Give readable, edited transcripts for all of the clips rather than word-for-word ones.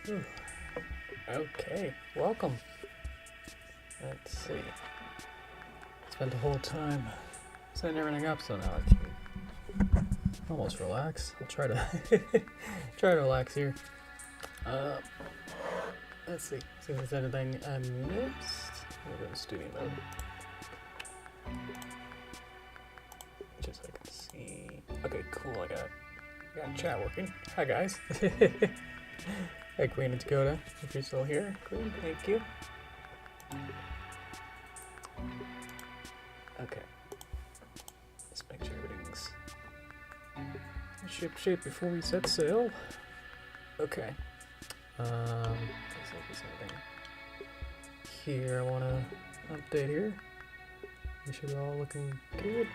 Whew. Okay, welcome. Let's see. Spent the whole time setting everything up, so now I can almost relax. I'll try to try to relax here. Let's see if there's anything I missed. We'll go to studio mode. Just so I can see. Okay, cool. I got chat working. Hi guys. Hi Queen and Dakota, if you're still here. Queen, thank you. Okay. Let's make sure everything's ship shape before we set sail. Okay. Looks like there's something here I want to update here. We should be all looking good.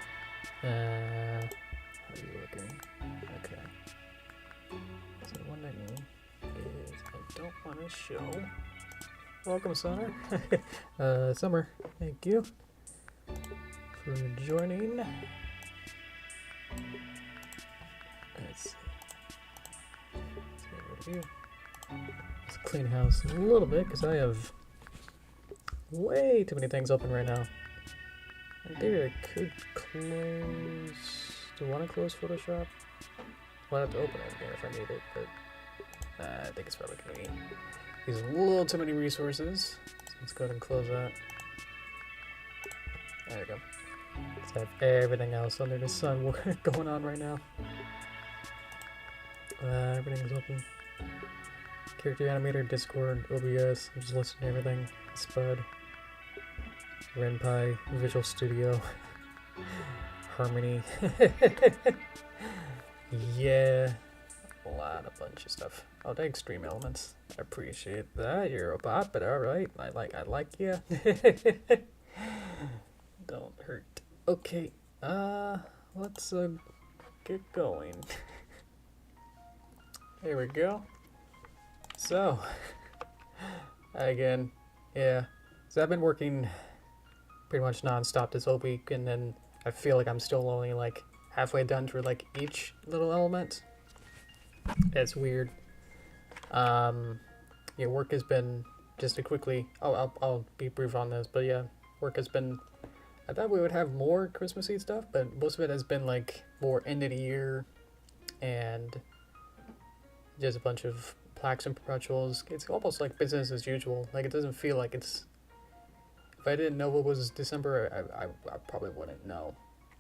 How are you looking? Okay. So one thing is I don't want to show. Welcome, Summer. Summer, thank you for joining. Let's see. Let's get rid of you. Let's clean house a little bit because I have way too many things open right now. In theory, I could close. Do I want to close Photoshop? Well, I have to open it again if I need it, but I think it's probably going to use a little too many resources. So let's go ahead and close that. There we go. Let's have everything else under the sun going on right now. Everything's open. Character Animator, Discord, OBS. I'm just listening to everything. Spud. Ren'py, Visual Studio, Harmony. Yeah, a bunch of stuff. Oh, the Extreme Elements. I appreciate that. You're a bot, but all right. I like you. Don't hurt. Okay. Let's get going. There we go. So, again, yeah. So I've been working pretty much non-stop this whole week, and then I feel like I'm still only like halfway done through like each little element. It's weird. Yeah, work has been, just to quickly, I'll be brief on this, but yeah, work has been, I thought we would have more Christmassy stuff, but most of it has been like more end of the year and just a bunch of plaques and perpetuals. It's almost like business as usual. Like, it doesn't feel like it's, if I didn't know what was December, I probably wouldn't know,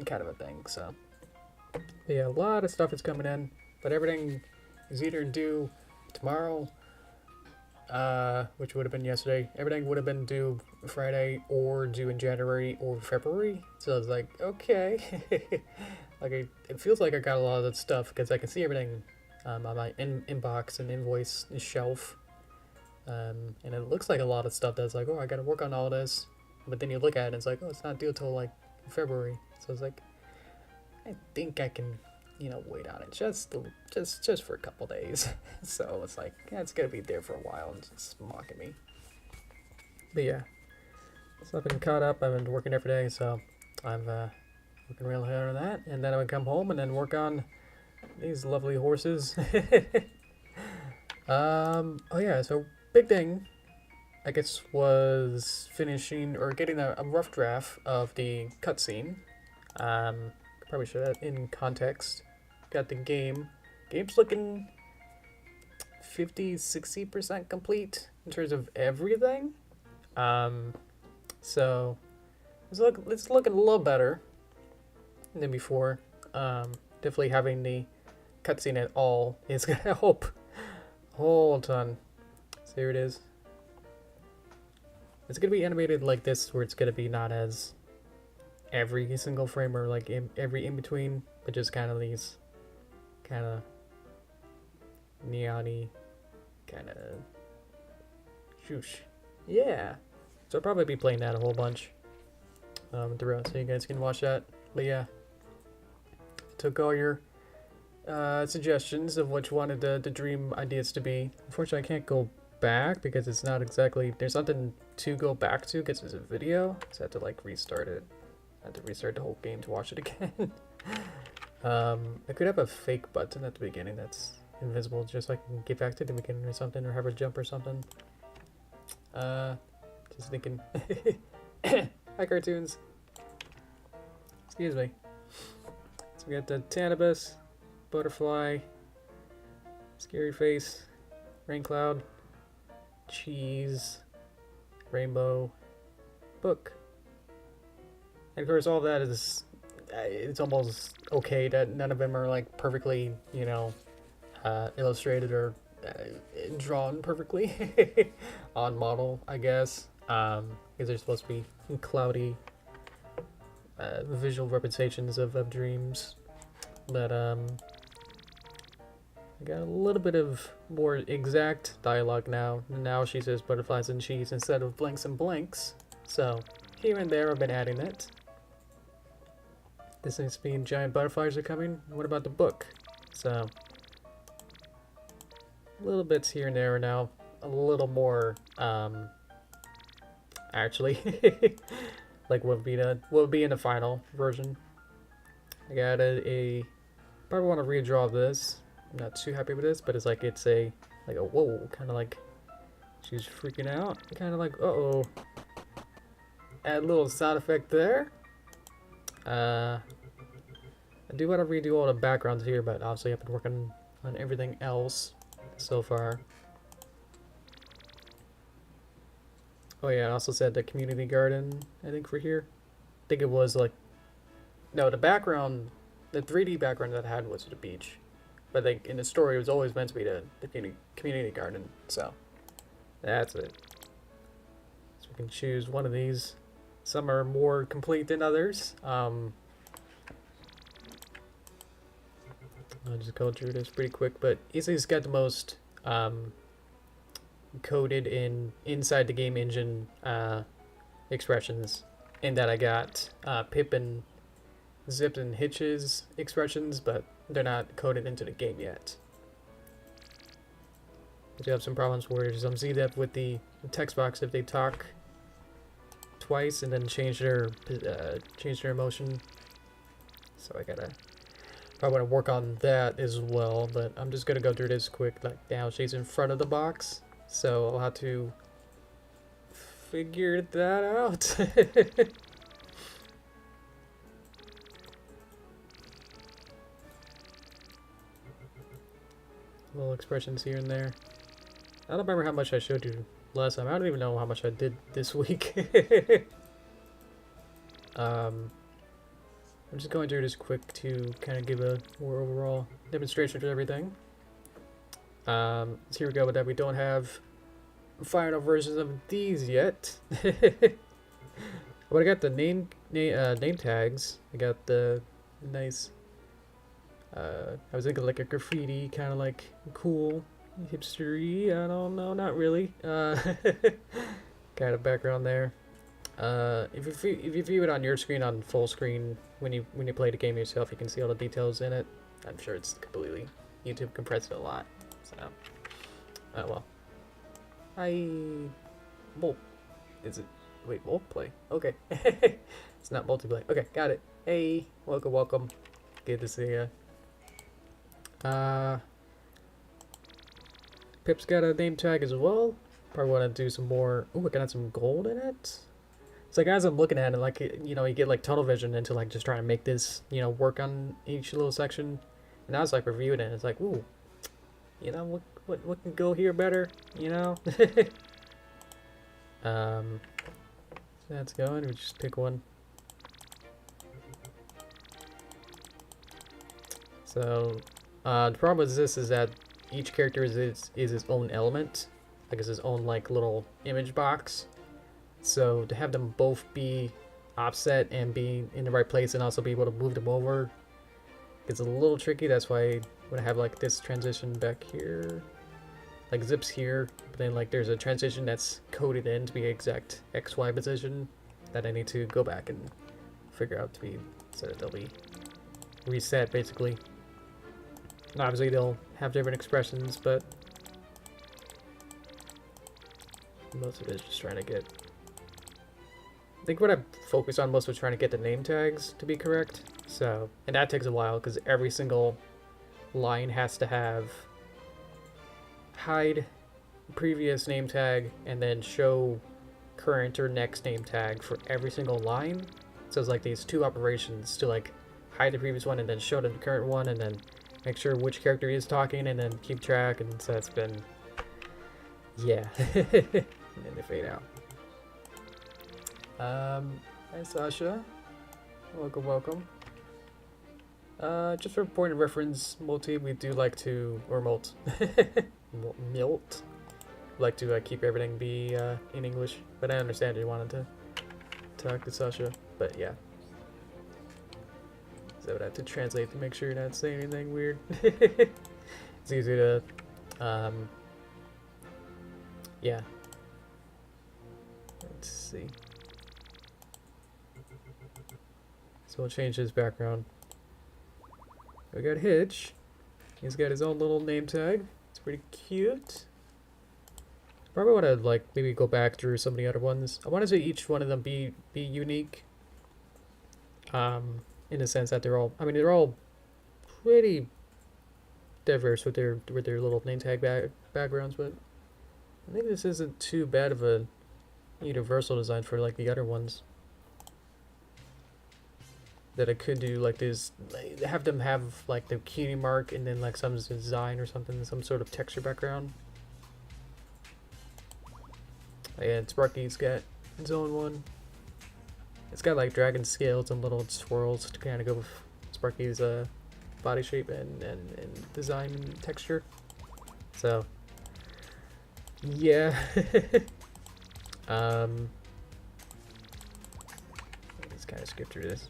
kind of a thing. So yeah, a lot of stuff is coming in, but everything is either due tomorrow, which would have been yesterday. Everything would have been due Friday, or due in January or February. So it's like, okay. Like, it feels like I got a lot of that stuff because I can see everything on my inbox and invoice shelf. And it looks like a lot of stuff that's like, oh, I gotta work on all this. But then you look at it and it's like, oh, it's not due till like February. So it's like, I think I can, wait on it just for a couple days. So it's like, yeah, it's gonna be there for a while and just mocking me. But yeah, so I've been caught up. I've been working every day, so I'm working real hard on that. And then I would come home and then work on these lovely horses. Oh yeah, so big thing, I guess, was finishing or getting a rough draft of the cutscene. Probably should have in context. Got the game. Game's looking 50-60% complete in terms of everything. So it's looking a little better than before. Definitely having the cutscene at all is gonna help a whole ton. So here it is. It's gonna be animated like this, where it's gonna be not as every single frame or like every in between, but just kind of these kind of neon-y kind of shoosh. Yeah. So I'll probably be playing that a whole bunch throughout, so you guys can watch that. But yeah, took all your suggestions of which wanted the dream ideas to be. Unfortunately, I can't go back because it's not exactly, there's nothing to go back to because it's a video, so I have to like restart it. I have to restart the whole game to watch it again. I could have a fake button at the beginning that's invisible just so I can get back to the beginning or something, or have her jump or something. Just thinking. Hi, cartoons. Excuse me. So we got the Tanibus, Butterfly, Scary Face, Rain Cloud, Cheese, Rainbow, Book. And of course all that is, it's almost okay that none of them are like perfectly, you know, illustrated or drawn perfectly on model, I guess, because they're supposed to be cloudy visual representations of dreams. But I got a little bit of more exact dialogue now. Now she says butterflies and cheese instead of blanks and blanks. So here and there I've been adding it. This seems to mean giant butterflies are coming. What about the book? So little bits here and there are now a little more actually like what would be in the final version. I got a probably want to redraw this. I'm not too happy with this, but it's like a whoa, kind of like she's freaking out, kind of like uh-oh. Add a little sound effect there. I do want to redo all the backgrounds here, but obviously I've been working on everything else so far. Oh yeah, I also said the community garden, I think, for here. I think it was like, no, the background, the 3D background that I had was the beach. But like in the story, it was always meant to be the community garden, so that's it. So we can choose one of these. Some are more complete than others. I'll just go through this pretty quick, but easiest got the most coded in inside the game engine expressions, in that I got Pip and Zip and Hitch's expressions, but they're not coded into the game yet. I do have some problems where some see that with the text box if they talk twice and then change their emotion. So I gotta probably want to work on that as well, but I'm just gonna go through this quick. Like now she's in front of the box, so I'll have to figure that out. Little expressions here and there. I don't remember how much I showed you last time. I don't even know how much I did this week. I'm just going through this quick to kind of give a more overall demonstration of everything. So here we go with that. We don't have final versions of these yet. But I got the name tags. I got the nice. I was thinking like a graffiti, kind of like cool, hipstery. I don't know, not really. Kind of background there. If you view it on your screen on full screen when you play the game yourself, you can see all the details in it. I'm sure it's completely YouTube compressed it a lot. So, oh well. Is it? Wait, multiplay. Okay, it's not multiplay. Okay, got it. Hey, welcome. Good to see ya. Pip's got a name tag as well. Probably want to do some more. Ooh, I got some gold in it. It's like as I'm looking at it, like, you know, you get like tunnel vision into like just trying to make this, you know, work on each little section. And I was like reviewing it, and it's like, ooh, you know, what can go here better, you know? So that's going. We just pick one. So the problem with this is that each character is its own element, like it's his own like little image box. So to have them both be offset and be in the right place and also be able to move them over, it's a little tricky. That's why when I have like this transition back here, like Zip's here, but then like there's a transition that's coded in to be exact XY position that I need to go back and figure out to be, so that they'll be reset basically. And obviously they'll have different expressions, but most of it is just trying to get, I think what I focused on most was trying to get the name tags to be correct. So, and that takes a while because every single line has to have hide previous name tag and then show current or next name tag for every single line. So it's like these two operations to like hide the previous one and then show the current one and then make sure which character is talking and then keep track. And so it's been, yeah. And then they fade out. Hi Sasha. Welcome, welcome. Just for point of reference, multi, we do like to, or molt, milt, like to keep everything be in English, but I understand you wanted to talk to Sasha, but yeah. So I would have to translate to make sure you're not saying anything weird. It's easy to, yeah. Let's see. So we'll change his background. We got Hitch. He's got his own little name tag. It's pretty cute. Probably want to like maybe go back through some of the other ones. I want to say each one of them be unique. In the sense that they're all pretty diverse with their little name tag backgrounds, but I think this isn't too bad of a universal design for like the other ones. That I could do like this, have them have like the cutie mark and then like some design or something, some sort of texture background. And Sparky's got his own one. It's got like dragon scales and little swirls to kind of go with Sparky's body shape and design and texture. So yeah. Let's kind of skip through this.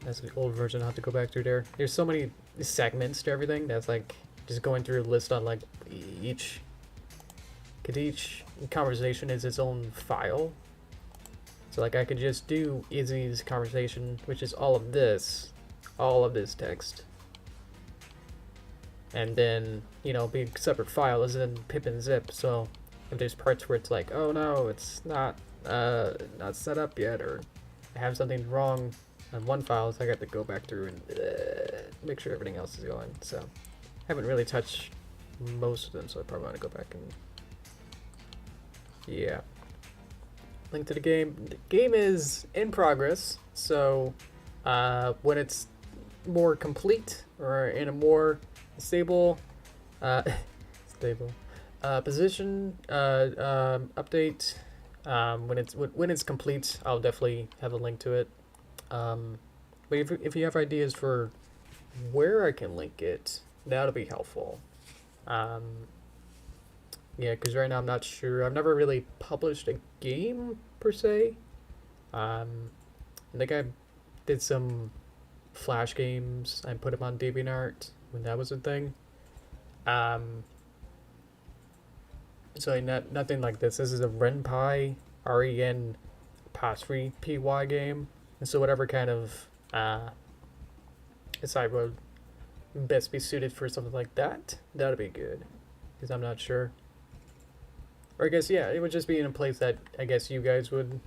That's the old version. I'll have to go back through there. There's so many segments to everything that's like just going through a list on like each, because each conversation is its own file. So like I could just do Izzy's conversation, which is all of this text, and then you know be a separate file as in pip and zip. So if there's parts where it's like, oh no, it's not set up yet, or I have something wrong on one file, so I got to go back through and make sure everything else is going. So haven't really touched most of them, so I probably want to go back and yeah. Link to the game. The game is in progress, so when it's more complete or in a more stable position, update, when it's complete, I'll definitely have a link to it. But if you have ideas for where I can link it, that'll be helpful. Yeah, because right now I'm not sure. I've never really published a game per se. I think I did some Flash games. I put them on Deviantart when that was a thing. So nothing like this. This is a Ren'py, REN''PY game. And so whatever kind of side would best be suited for something like that, that'd be good. Because I'm not sure. Or I guess, yeah, it would just be in a place that I guess you guys would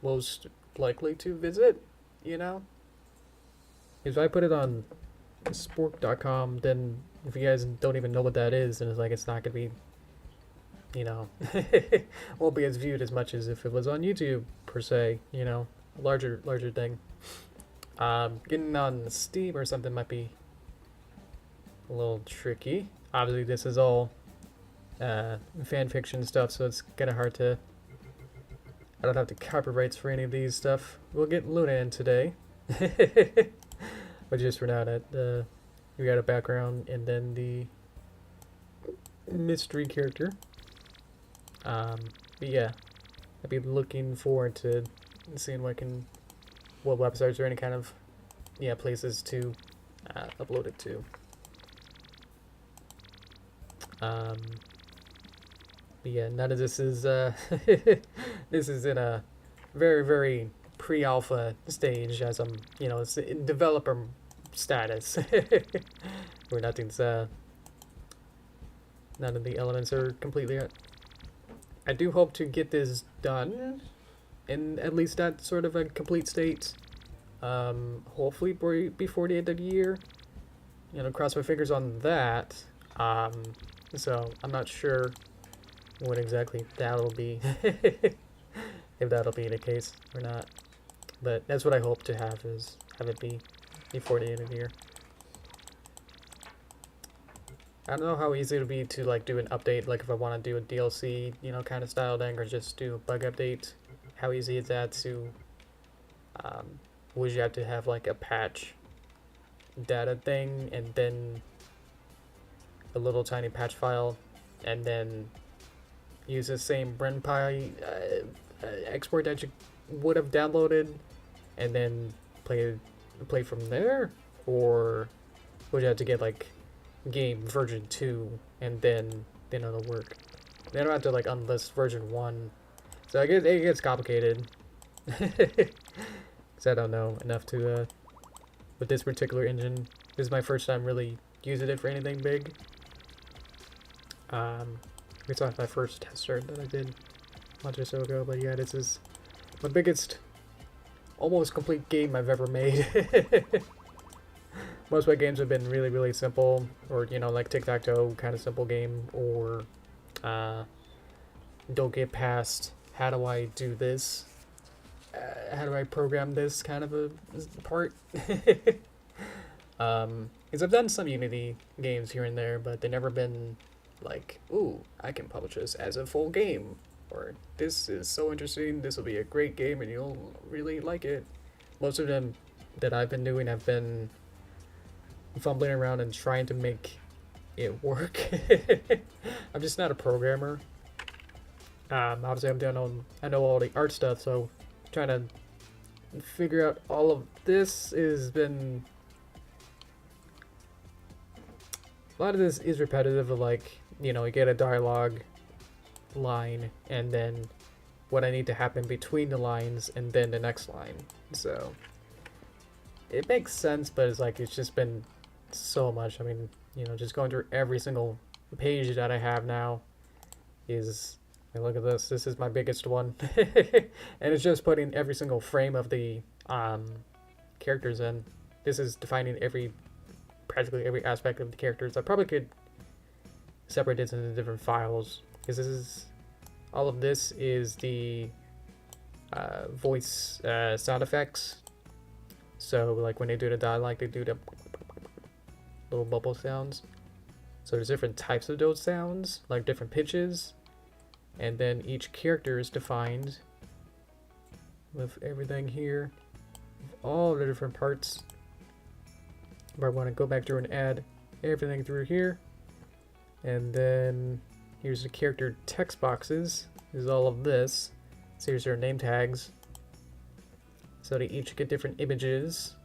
most likely to visit, you know? If I put it on spork.com, then if you guys don't even know what that is, then it's like it's not going to be, you know, won't be as viewed as much as if it was on YouTube, per se, you know, a larger thing. Getting on Steam or something might be a little tricky. Obviously, this is all fan fiction stuff, so it's kind of hard to. I don't have the copyrights for any of these stuff. We'll get Luna in today, but just for now, that we got a background and then the mystery character. But yeah, I'd be looking forward to seeing what websites or any kind of places to upload it to. But yeah, none of this is this is in a very, very pre-alpha stage, as I'm, it's in developer status where nothing's none of the elements are completely yet. I do hope to get this done in at least that sort of a complete state, hopefully before the end of the year. cross my fingers on that. So I'm not sure what exactly that'll be, if that'll be the case or not. But that's what I hope to have it be before the end of the year. I don't know how easy it'll be to like do an update, like if I want to do a DLC, kind of style thing, or just do a bug update. How easy is that to? Would you have to have like a patch data thing, and then a little tiny patch file, and then use the same Ren'py export that you would have downloaded, and then play from there, or would you have to get like game version 2 and then it'll work? They don't have to like unlist version 1, so I guess it gets complicated. Because I don't know enough to with this particular engine. This is my first time really using it for anything big. It's not my first test start that I did a month or so ago, but yeah, this is my biggest almost complete game I've ever made. Most of my games have been really, really simple, or like tic-tac-toe kind of simple game, or don't get past how do I do this, how do I program this kind of a part. Because I've done some Unity games here and there, but they've never been like, ooh, I can publish this as a full game, or this is so interesting, this will be a great game and you'll really like it. Most of them that I've been doing have been fumbling around and trying to make it work. I'm just not a programmer. Obviously I know all the art stuff, so trying to figure out all of this has been, a lot of this is repetitive, of like, you get a dialogue line and then what I need to happen between the lines and then the next line. So it makes sense, but it's like, it's just been so much. I mean, just going through every single page that I have now is, look at this. This is my biggest one. And it's just putting every single frame of the characters in. This is defining practically every aspect of the characters. I probably could separate this into different files, because this is, all of this is the voice sound effects. So like when they do the dialogue, they do the little bubble sounds. So there's different types of those sounds, like different pitches, and then each character is defined with everything here, all the different parts. But I want to go back through and add everything through here. And then here's the character text boxes. Is all of this. So here's their name tags. So they each get different images.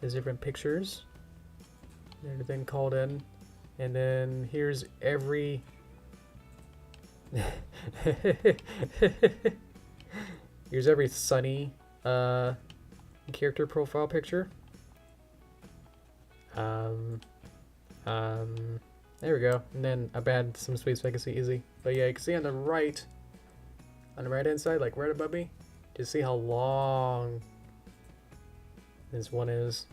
There's different pictures. Everything called in. And then here's every here's every Sunny character profile picture. There we go. And then I add some space so I can see easy. But yeah, you can see on the right hand side, like right above me, to see how long this one is.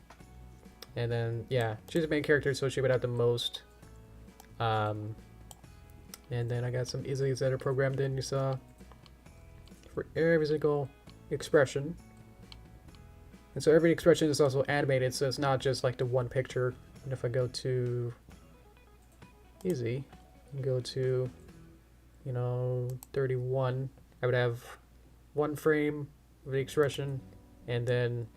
And then yeah, she's the main character, so she would have the most. And then I got some easilies that are programmed in, you saw, for every single expression. And so every expression is also animated, so it's not just like the one picture. And if I go to easy and go to 31, I would have one frame of the expression and then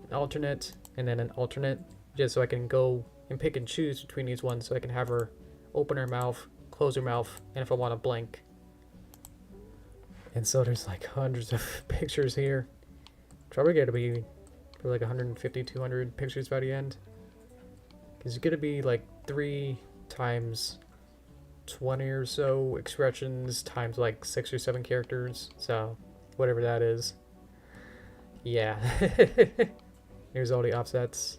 an alternate and then an alternate, just so I can go and pick and choose between these ones, so I can have her open her mouth, close her mouth, and if I want to blink. And so there's like hundreds of pictures here. Probably going to be for like 150, 200 pictures by the end. Because it's going to be like 3 times 20 or so expressions times like 6 or 7 characters. So whatever that is. Yeah. Here's all the offsets,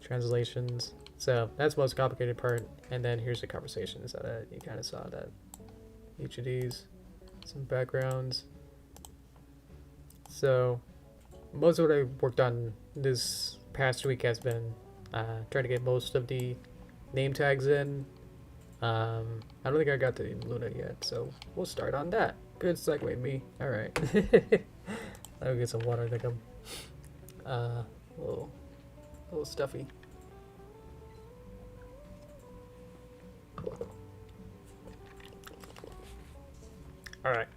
translations. So that's the most complicated part. And then here's the conversations that you kind of saw, that each of these, some backgrounds. So most of what I worked on this past week has been Trying to get most of the name tags in. I don't think I got to Luna yet, so we'll start on that. Good segue, me. Alright. I'll get some water. I think I'm a little stuffy. Alright.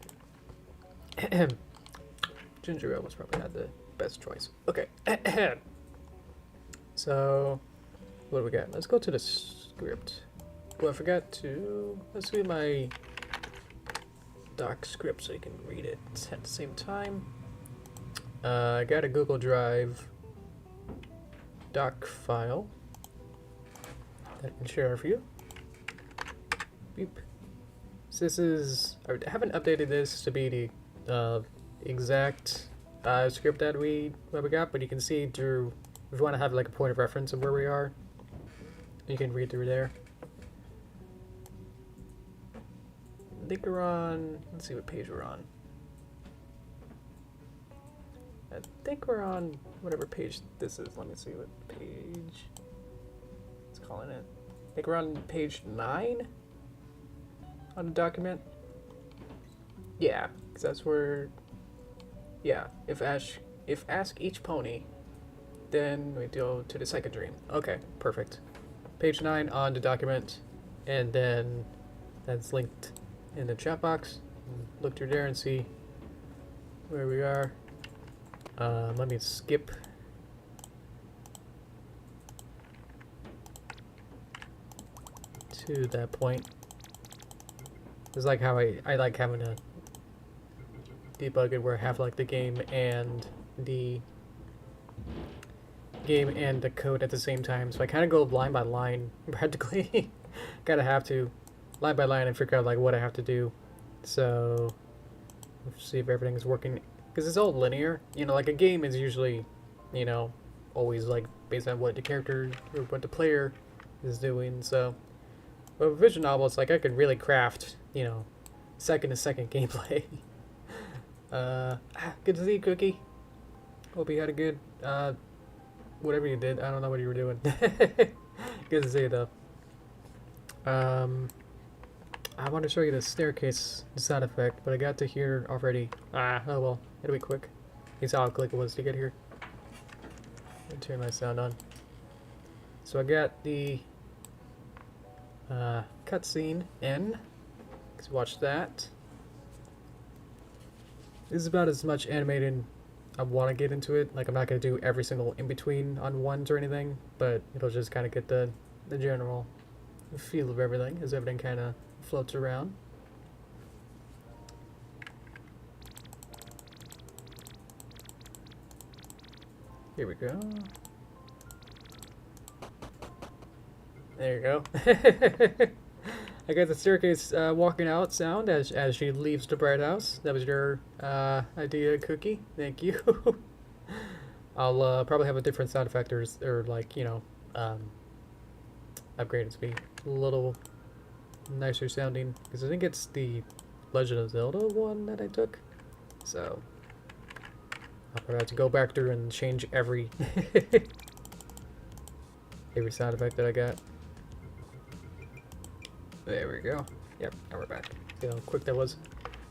Ginger ale was probably not the best choice. Okay. So, what do we got? Let's go to the script. Oh, I forgot to... Let's do my doc script so you can read it at the same time. I got a Google Drive doc file that I can share for you. Beep. So this is... I haven't updated this to be the exact script that we got, but you can see through... If you want to have like a point of reference of where we are, you can read through there. I think we're on... Let's see what page we're on. I think we're on whatever page this is. Let me see what page it's calling it. I think we're on page 9 on the document. Yeah, because that's where... Yeah, if ask each pony, then we go to the second dream. Okay, perfect. Page 9 on the document, and then that's linked in the chat box. Look through there and see where we are. Let me skip to that point. It's like how I like having a debug it where I have like the game and the code at the same time, so I kind of go line by line practically. Gotta have to line by line and figure out like what I have to do. So let's see if everything is working, because it's all linear. You know, like a game is usually, you know, always like based on what the character or what the player is doing. So, but with visual novel, it's like I could really craft, you know, second to second gameplay. Good to see you, Cookie. Hope you had a good whatever you did. I don't know what you were doing. Good to see you though. I want to show you the staircase sound effect, but I got to hear already. Oh well, it'll be quick. You saw how quick it was to get here. I'll turn my sound on. So I got the cutscene in. Let's watch that. This is about as much animated I want to get into it. Like, I'm not going to do every single in-between on ones or anything, but it'll just kind of get the general feel of everything as everything kind of floats around. Here we go. There you go. I got the staircase walking out sound as she leaves the bright house. That was your idea, Cookie. Thank you. I'll probably have a different sound effect or like, you know, upgrade it to be a little nicer sounding, because I think it's the Legend of Zelda one that I took. So I'll probably have to go back through and change every every sound effect that I got. There we go. Yep, now we're back. See how quick that was?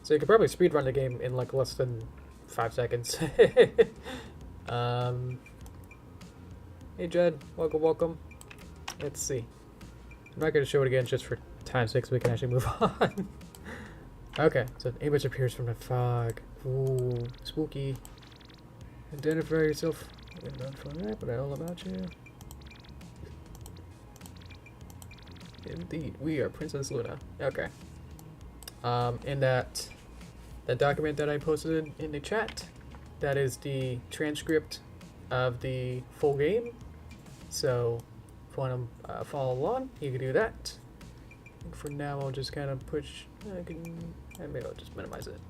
So you could probably speedrun the game in like less than 5 seconds. Hey Jed, welcome. Let's see. I'm not going to show it again just for time's sake so we can actually move on. Okay, so an image appears from the fog. Ooh, spooky. Identify yourself. I'm not for that, but I know all about you. Indeed, we are Princess Luna. Okay. In that document that I posted in the chat, that is the transcript of the full game. So if you want to follow along, you can do that. I think for now, I'll just kind of push. Maybe I'll just minimize it.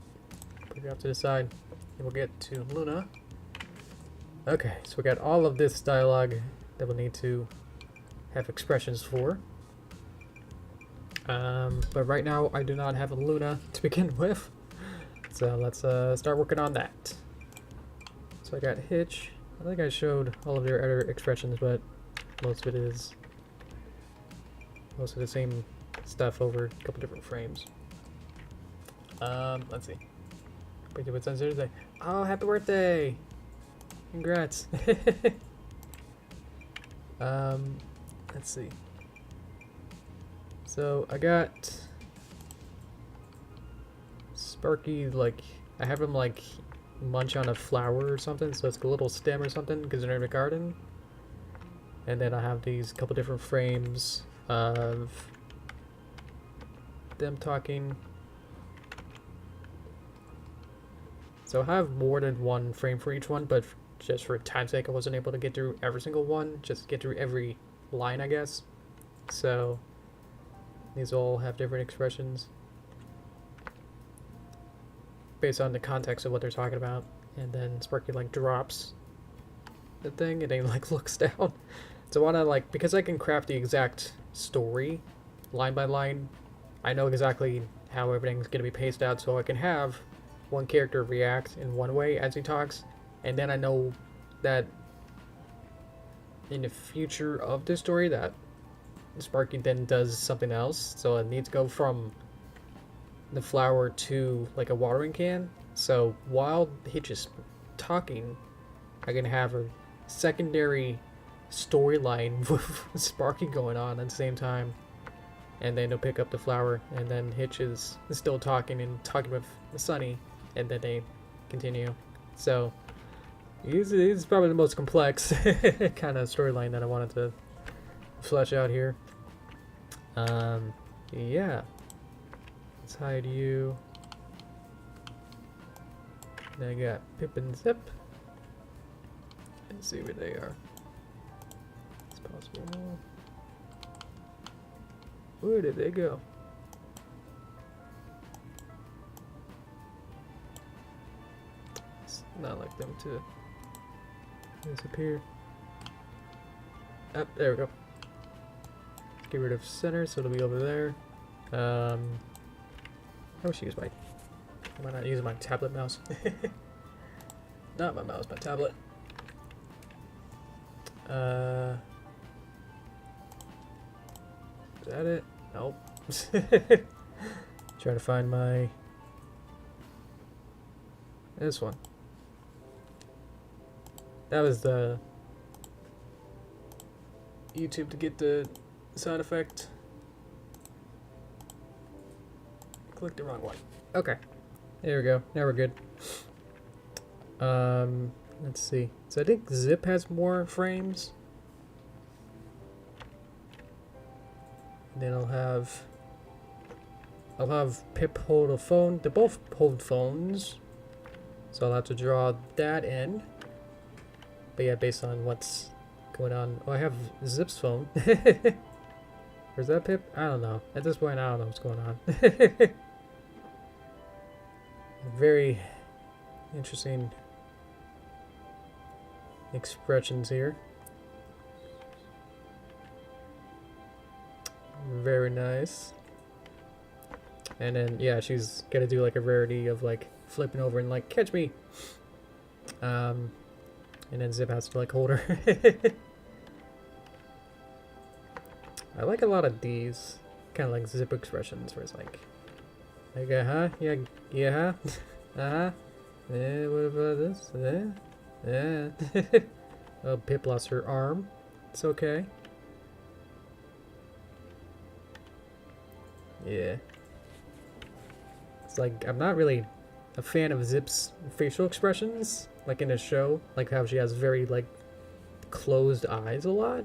Put it off to the side, and we'll get to Luna. Okay, so we got all of this dialogue that we'll need to have expressions for. But right now I do not have a Luna to begin with, so let's start working on that. So I got Hitch. I think I showed all of their other expressions, but most of it is the same stuff over a couple different frames. Let's see. What's on Thursday? Oh, happy birthday! Congrats. Let's see. So I got Sparky, like, I have him like munch on a flower or something, so it's a little stem or something because they're in the garden. And then I have these couple different frames of them talking. So I have more than one frame for each one, but just for time's sake I wasn't able to get through every single one, just get through every line, I guess. So these all have different expressions based on the context of what they're talking about. And then Sparky like drops the thing and then like looks down. So I wanna, like, because I can craft the exact story line by line, I know exactly how everything's gonna be paced out, so I can have one character react in one way as he talks, and then I know that in the future of the story that Sparky then does something else, so it needs to go from the flower to like a watering can. So while Hitch is talking, I can have a secondary storyline with Sparky going on at the same time, and then they'll pick up the flower, and then Hitch is still talking and talking with Sunny, and then they continue. So it's probably the most complex kind of storyline that I wanted to flesh out here. Yeah. Let's hide you. Then I got Pip and Zip. Let's see where they are. It's possible. Where did they go? It's not like them to disappear. Ah, there we go. Get rid of center, so it'll be over there. I wish I used my... Why not use my tablet mouse? Not my mouse, my tablet. Is that it? Nope. Trying to find my... This one. That was the YouTube to get the sound effect. Clicked the wrong one. Okay. There we go. Now we're good. Let's see. So I think Zip has more frames. Then I'll have Pip hold a phone. They both hold phones, so I'll have to draw that in. But yeah, based on what's going on. Oh, I have Zip's phone. Where's that Pip? I don't know. At this point, I don't know what's going on. Very interesting expressions here. Very nice. And then, yeah, she's gonna do like a rarity of like flipping over and like, catch me. And then Zip has to like hold her. I like a lot of these kind of like Zip expressions where it's like uh-huh, yeah, uh-huh, yeah, what about this, yeah. Oh, Pip lost her arm. It's okay. Yeah. It's like, I'm not really a fan of Zip's facial expressions, like in a show, like how she has very like closed eyes a lot.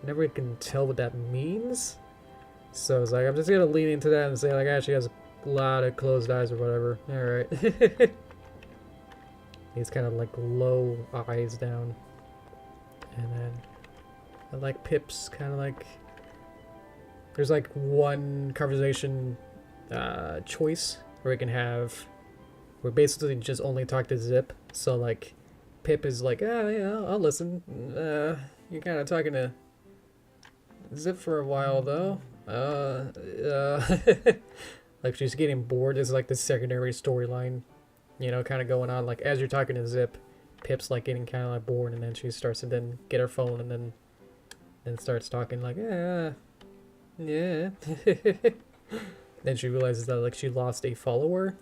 Never can tell what that means. So it's like, I'm just gonna lean into that and say like, she has a lot of closed eyes or whatever. Alright. He's kind of like low eyes down. And then I like Pip's kind of like, there's like one conversation choice where we can have, we basically just only talk to Zip. So like Pip is like, yeah, I'll listen. You're kind of talking to Zip for a while though. Like she's getting bored. Is like the secondary storyline, you know, kind of going on. Like as you're talking to Zip, Pip's like getting kind of like bored, and then she starts to then get her phone and then and starts talking like, yeah. Then she realizes that like she lost a follower.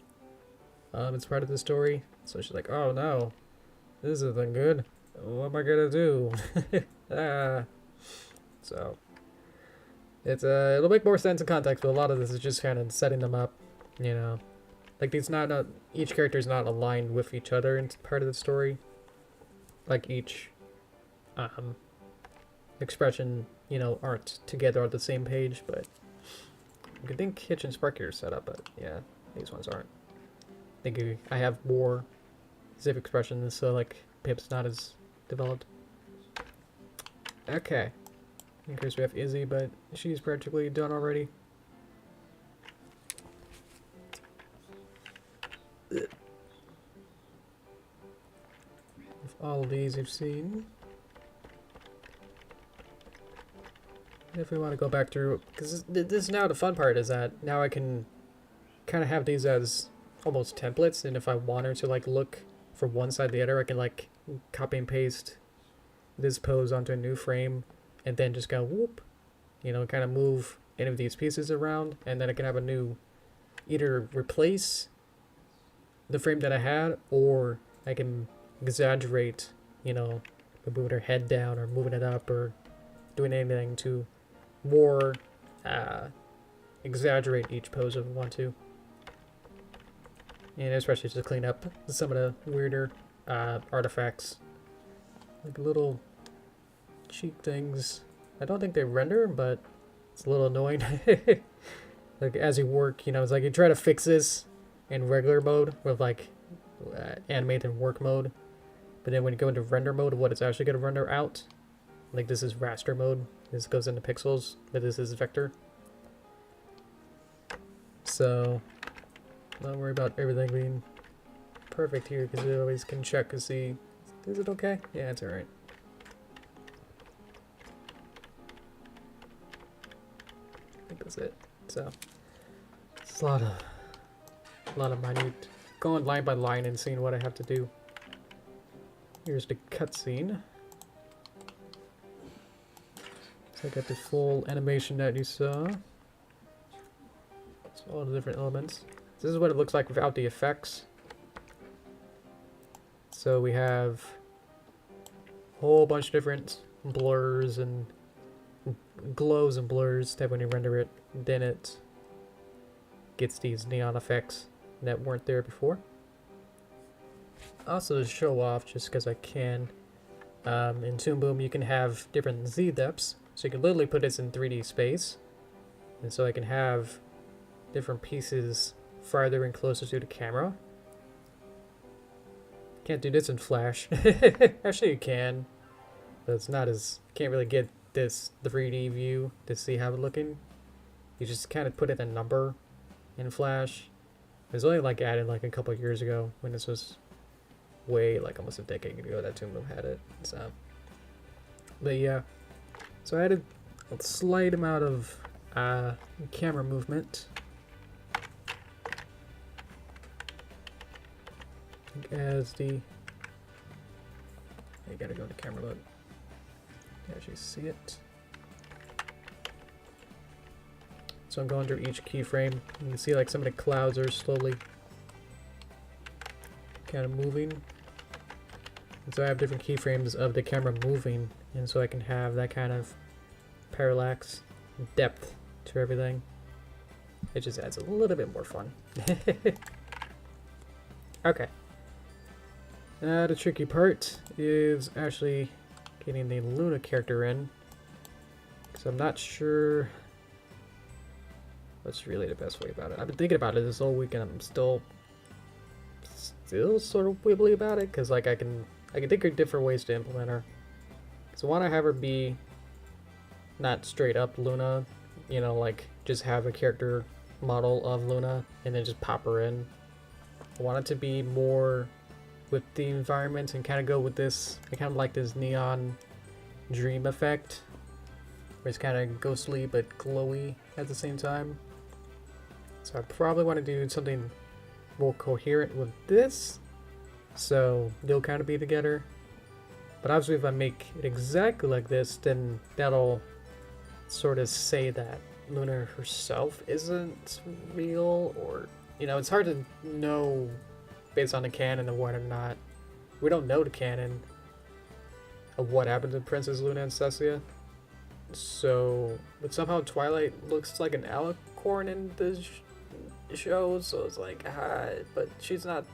It's part of the story. So she's like, oh no, this isn't good. What am I gonna do? So it's it'll make more sense in context, but a lot of this is just kind of setting them up, you know. Like these not each character is not aligned with each other in part of the story. Like each expression, you know, aren't together on the same page, but I think Hitch and Sparky are set up, but yeah, these ones aren't. I think I have more Ziv expressions, so like Pip's not as developed. Okay. In case we have Izzy, but she's practically done already. With all these you've seen. If we want to go back through, because this now the fun part is that now I can kind of have these as almost templates, and if I wanted to like look from one side to the other, I can like copy and paste this pose onto a new frame, and then just go whoop, you know, kind of move any of these pieces around, and then I can have a new, either replace the frame that I had, or I can exaggerate, you know, moving her head down or moving it up or doing anything to more exaggerate each pose if I want to. And especially to clean up some of the weirder artifacts. Like little cheek things. I don't think they render, but it's a little annoying. Like as you work, you know, it's like you try to fix this in regular mode with like animate and work mode. But then when you go into render mode, what it's actually going to render out. Like this is raster mode. This goes into pixels, but this is vector. So don't worry about everything being perfect here, because you always can check to see, is it okay? Yeah, it's alright. I think that's it. So it's a lot of minute going line by line and seeing what I have to do. Here's the cutscene. So I got the full animation that you saw. So all the different elements. This is what it looks like without the effects. So we have a whole bunch of different blurs and glows and blurs that when you render it, then it gets these neon effects that weren't there before. Also to show off, just because I can, in Toon Boom you can have different Z depths. So you can literally put this in 3D space. And so I can have different pieces farther and closer to the camera. Can't do this in Flash. Actually you can, but it's not as, can't really get this 3D view to see how it's looking. You just kind of put it a number in Flash. It was only like added like a couple years ago when this was way like almost a decade ago that Toon Boom had it. So, but yeah, so I added a slight amount of camera movement. As the, you gotta go to camera mode to actually see it. So I'm going through each keyframe. You can see like some of the clouds are slowly kind of moving. And so I have different keyframes of the camera moving, and so I can have that kind of parallax depth to everything. It just adds a little bit more fun. Okay. The tricky part is actually getting the Luna character in, because I'm not sure what's really the best way about it. I've been thinking about it this whole weekend. I'm still sort of wibbly about it, because like I can think of different ways to implement her. So I want to have her be not straight up Luna, you know, like just have a character model of Luna and then just pop her in. I want it to be more with the environment and kind of go with this, I kind of like this neon dream effect, where it's kind of ghostly but glowy at the same time. So I probably want to do something more coherent with this, so they'll kind of be together. But obviously if I make it exactly like this, then that'll sort of say that Luna herself isn't real, or, you know, it's hard to know based on the canon of what or not. We don't know the canon of what happened to Princess Luna and Cecia. So, but somehow Twilight looks like an alicorn in the show, so it's like, but she's not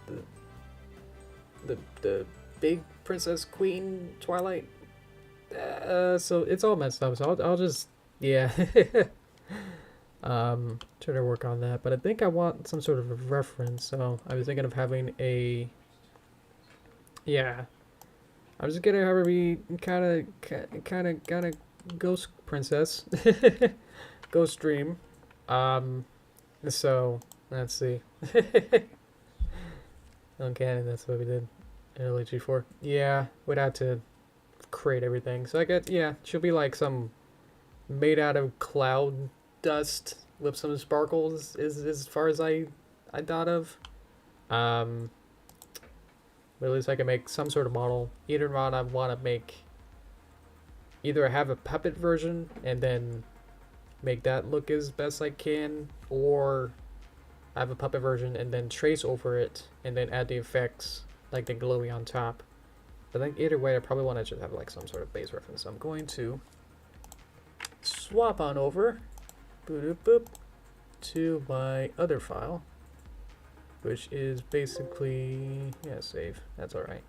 the big princess queen Twilight. So it's all messed up. So I'll just, yeah. Try to work on that, but I think I want some sort of a reference. So I was thinking of having a, yeah. I was just gonna have her be kind of ghost princess, ghost dream. So let's see. Okay, that's what we did early G4. Yeah, we'd have to create everything. So I get, yeah, she'll be like some made out of cloud dust with some sparkles. Is as far as I thought of. But at least I can make some sort of model. Either one, I want to make. Either I have a puppet version and then make that look as best I can, or I have a puppet version and then trace over it and then add the effects like the glowy on top. I think either way I probably want to just have like some sort of base reference. So I'm going to swap on over boop, boop, to my other file, which is basically, yeah, save. That's alright.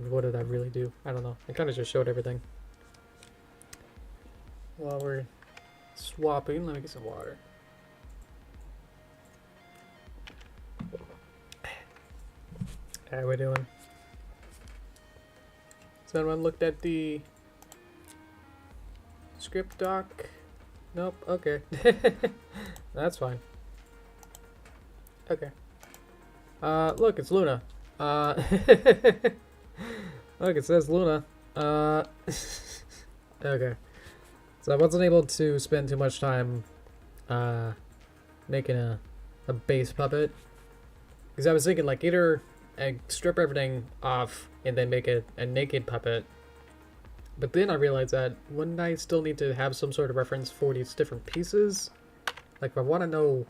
What did I really do? I don't know. I kind of just showed everything. While we're swapping, let me get some water. How we doing? Has anyone looked at the script doc? Nope, okay. That's fine. Okay. Look, it's Luna. Look, it says Luna. Okay. So I wasn't able to spend too much time making a base puppet, because I was thinking like either I strip everything off and then make it a naked puppet, but then I realized that wouldn't I still need to have some sort of reference for these different pieces? Like if I want to know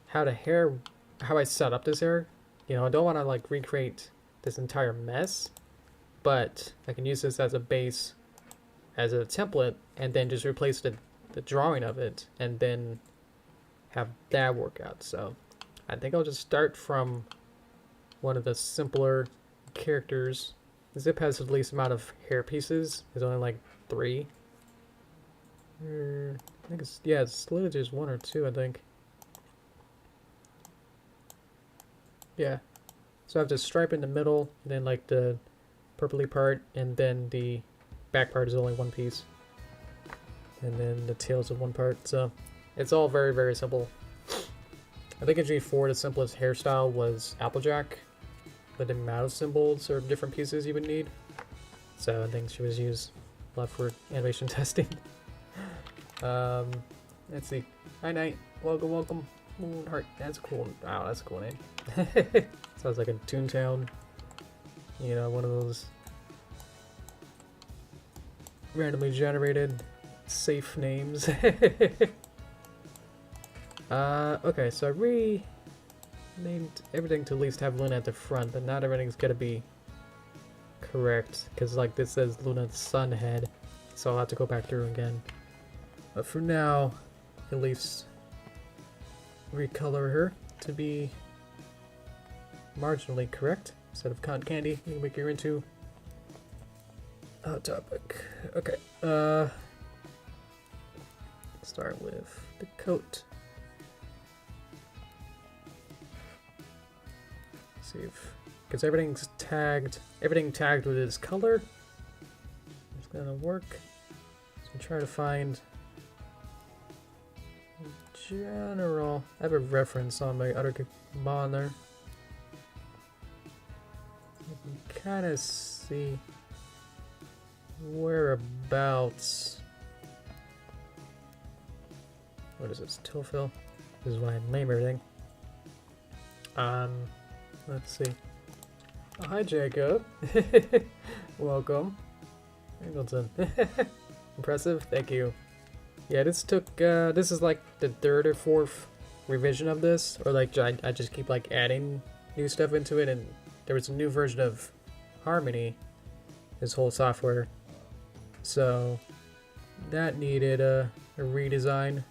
how I set up this hair, you know, I don't want to like recreate this entire mess, but I can use this as a base, as a template, and then just replace the drawing of it and then have that work out. So I think I'll just start from one of the simpler characters. Zip has the least amount of hair pieces. There's only like 3. I think it's, yeah, it's literally just 1 or 2, I think. Yeah. So I have the stripe in the middle, and then like the purpley part, and then the back part is only 1 piece. And then the tails of 1 part. So it's all very, very simple. I think in G4 the simplest hairstyle was Applejack, but the amount of symbols or different pieces you would need. So I think she was used a lot for animation testing. Let's see. Hi Night. Welcome, welcome. Moonheart. That's cool. Wow, that's a cool name. Sounds like a Toontown. You know, one of those randomly generated safe names. Okay, so I renamed everything to at least have Luna at the front, but not everything's gonna be correct, because like this says Luna's sun head, so I'll have to go back through again. But for now, at least recolor her to be marginally correct instead of cotton candy. You can make her into Hot Topic. Okay, start with the coat. See if, because everything's tagged, everything tagged with its color. It's gonna work. So try to find general. I have a reference on my other monitor. You can kind of see whereabouts. What is this? Tilfill. This is why I name everything. Let's see. Oh, hi Jacob. Welcome. Angleton. Impressive, thank you. Yeah, this took, this is like the 3rd or 4th revision of this, or like I just keep like adding new stuff into it, and there was a new version of Harmony, this whole software, so that needed a redesign.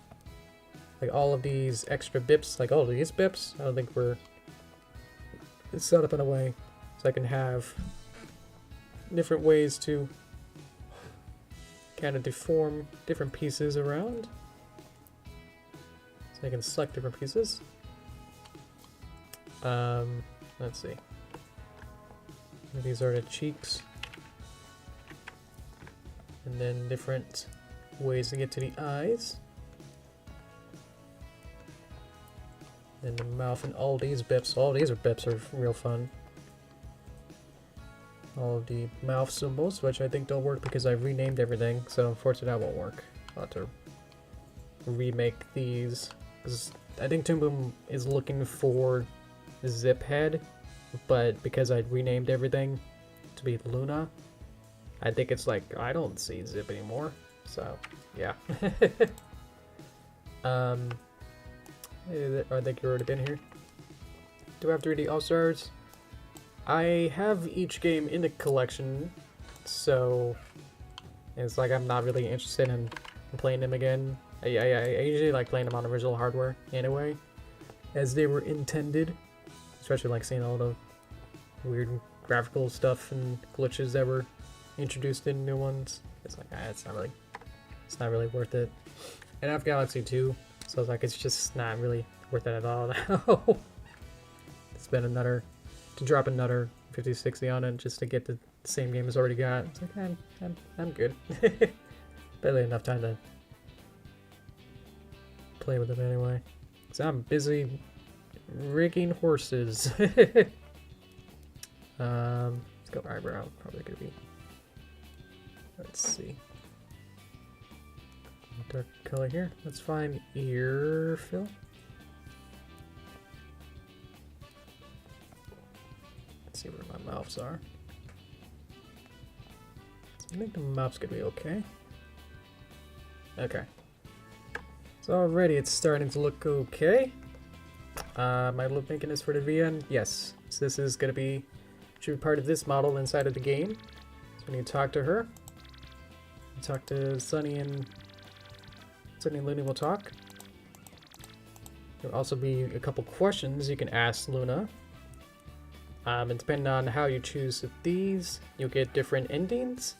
Like all of these extra bips, like all of these bips, I don't think were set up in a way so I can have different ways to kind of deform different pieces around. So I can select different pieces. Let's see. These are the cheeks. And then different ways to get to the eyes. Then the mouth and all these bips. All these bips are real fun. All of the mouth symbols, which I think don't work because I renamed everything, so unfortunately that won't work. I'll have to remake these. Because I think Toon Boom is looking for Zip Head, but because I renamed everything to be Luna, I think it's like, I don't see Zip anymore. So, yeah. I think you've already been here. Do I have 3D All-Stars? I have each game in the collection, so it's like I'm not really interested in playing them again. I usually like playing them on original hardware anyway, as they were intended, especially like seeing all the weird graphical stuff and glitches that were introduced in new ones. It's like, it's not really worth it. And I have Galaxy 2, so it's like, it's just not really worth it at all now. To drop another 50-60 on it just to get the same game as already got. It's like, I'm good. Barely enough time to play with it anyway. So I'm busy rigging horses. Let's go eyebrow. Probably gonna be. Let's see. Dark color here. Let's find ear fill. Let's see where my mouths are. I think the mouth's gonna be okay. Okay. So already it's starting to look okay. My lip making is for the VN. Yes. So this is gonna be, should be part of this model inside of the game. So we need to talk to her. Talk to Sunny and Looney will talk. There'll also be a couple questions you can ask Luna. And depending on how you choose these, you'll get different endings.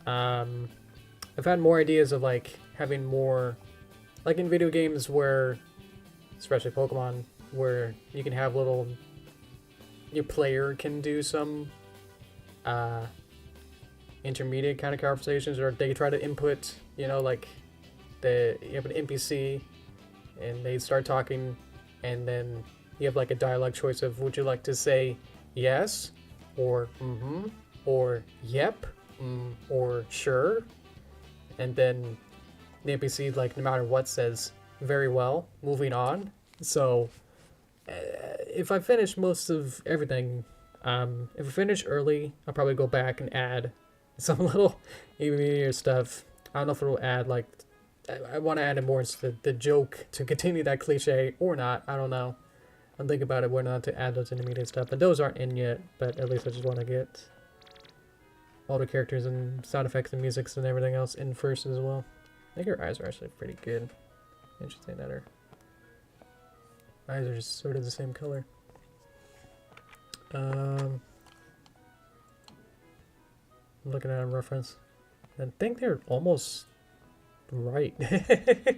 I've had more ideas of like having more, like in video games where, especially Pokemon, where you can have your player can do some intermediate kind of conversations, or they try to input, you know, like you have an NPC and they start talking, and then you have like a dialogue choice of, would you like to say yes, or mm-hmm, or yep, or sure, and then the NPC, like, no matter what, says very well, moving on. So if I finish most of everything, if I finish early, I'll probably go back and add some little even stuff. I don't know if it'll add, like, I want to add it more into the joke to continue that cliche or not. I don't know. I'm thinking about it whether or not to add those intermediate stuff, but those aren't in yet. But at least I just want to get all the characters and sound effects and musics and everything else in first as well. I think her eyes are actually pretty good. Interesting that her eyes are just sort of the same color. I'm looking at a reference. I think they're almost right. I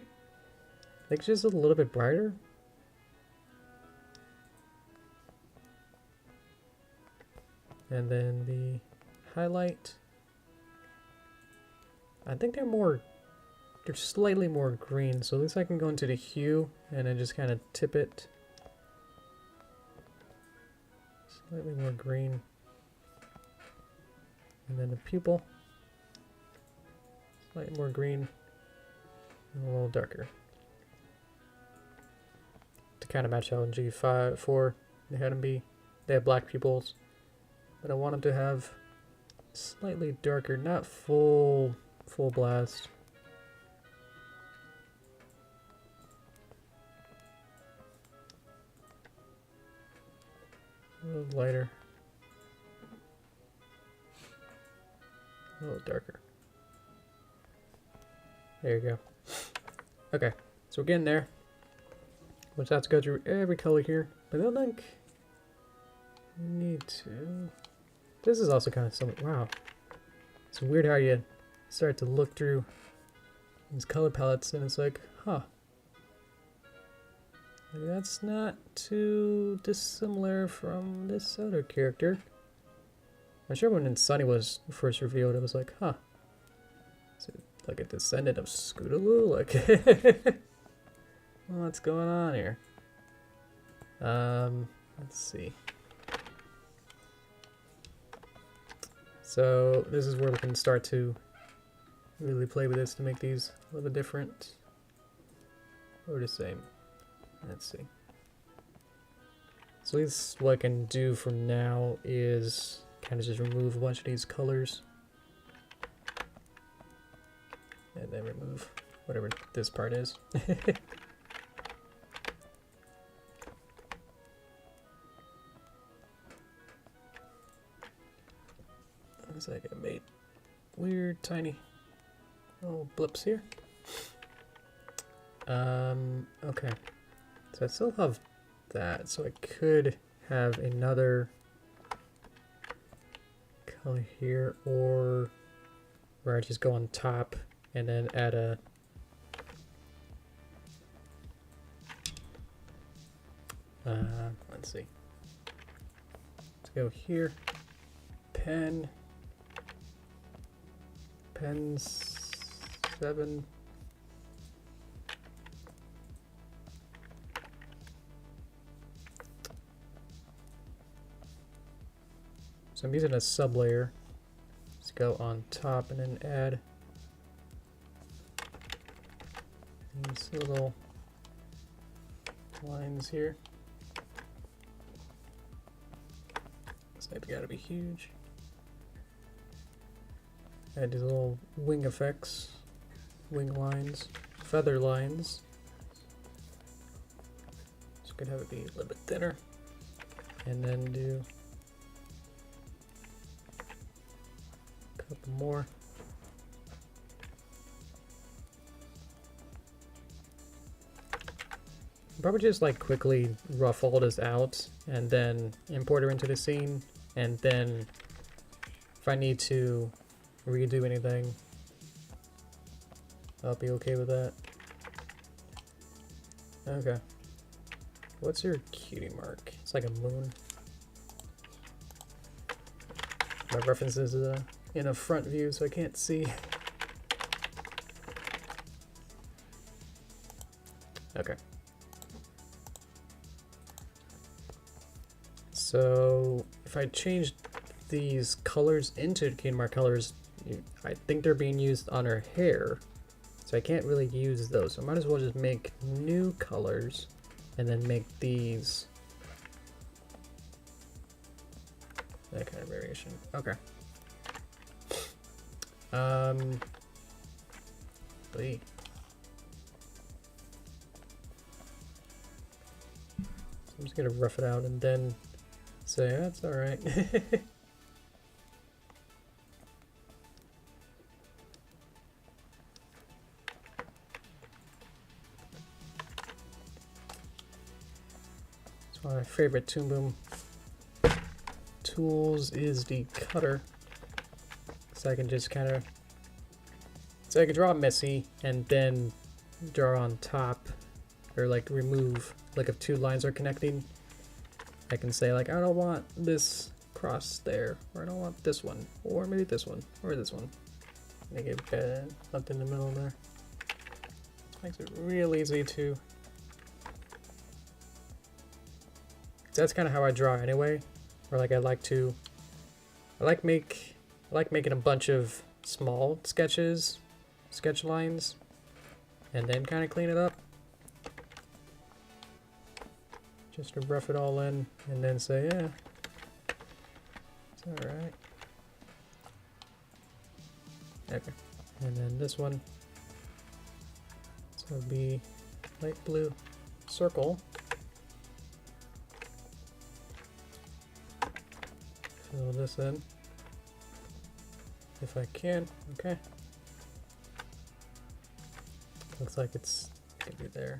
think she's a little bit brighter. And then the highlight. I think they're slightly more green, so at least I can go into the hue and then just kind of tip it. Slightly more green. And then the pupil. Slightly more green. And a little darker. To kind of match how in G4 they had them be. They have black pupils. But I want them to have slightly darker, not full blast. A little lighter. A little darker. There you go. Okay, so we're getting there. We'll just have to go through every color here, but I don't think we need to. This is also kind of something. Wow, it's weird how you start to look through these color palettes and it's like, huh, that's not too dissimilar from this other character. I'm sure when Sunny was first revealed, it was like, huh, is it like a descendant of Scootaloo? Like, what's going on here? Let's see. So this is where we can start to really play with this to make these a little bit different or the same. Let's see. So at least what I can do for now is kind of just remove a bunch of these colors and then remove whatever this part is. Looks like I made weird tiny little blips here. Okay. So I still have that, so I could have another color here, or where I just go on top and then add a let's see. Let's go here. Pen 7. So I'm using a sublayer. Let's go on top and then add these little lines here. This has got to be huge. Add these little wing effects, wing lines, feather lines. So could have it be a little bit thinner, and then do a couple more. Probably just like quickly rough all this out and then import her into the scene, and then if I need to redo anything, I'll be okay with that. Okay. What's your cutie mark? It's like a moon. My reference is in a front view, so I can't see. Okay. So if I change these colors into cutie mark colors, I think they're being used on her hair, so I can't really use those. So I might as well just make new colors and then make these that kind of variation. Okay. Wait. I'm just gonna rough it out and then say that's all right. My favorite Toon Boom tools is the cutter, so I can just kind of, so I can draw messy and then draw on top, or like remove, like if two lines are connecting, I can say like I don't want this cross there, or I don't want this one, or maybe this one, or this one. Make it up in the middle there. Makes it real easy to. That's kind of how I draw anyway, or like I like making a bunch of small sketch lines, and then kind of clean it up, just to rough it all in, and then say, yeah, it's all right. Okay. And then this one, so it'll be light blue circle. Fill this in if I can. Okay. Looks like it's gonna be there.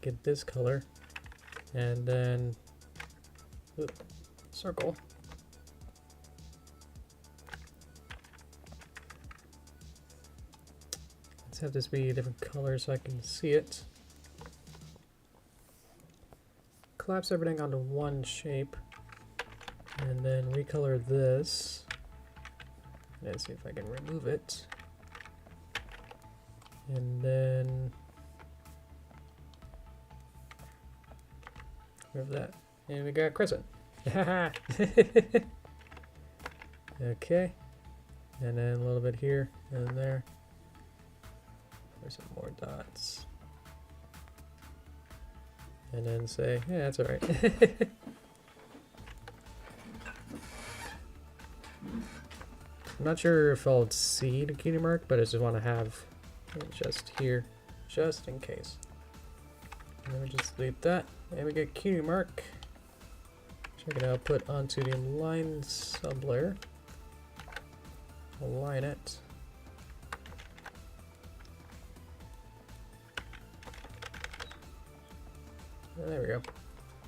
Get this color, and then circle. Let's have this be a different color so I can see it. Collapse everything onto one shape, and then recolor this. Let's see if I can remove it. And then remove that. And we got crescent. Okay. And then a little bit here and there. There's some more dots. And then say, yeah, that's alright. I'm not sure if I'll see the cutie mark, but I just want to have it just here, just in case. And then we just delete that, and we get cutie mark. Check it out, put onto the align sublayer. Align it. There we go.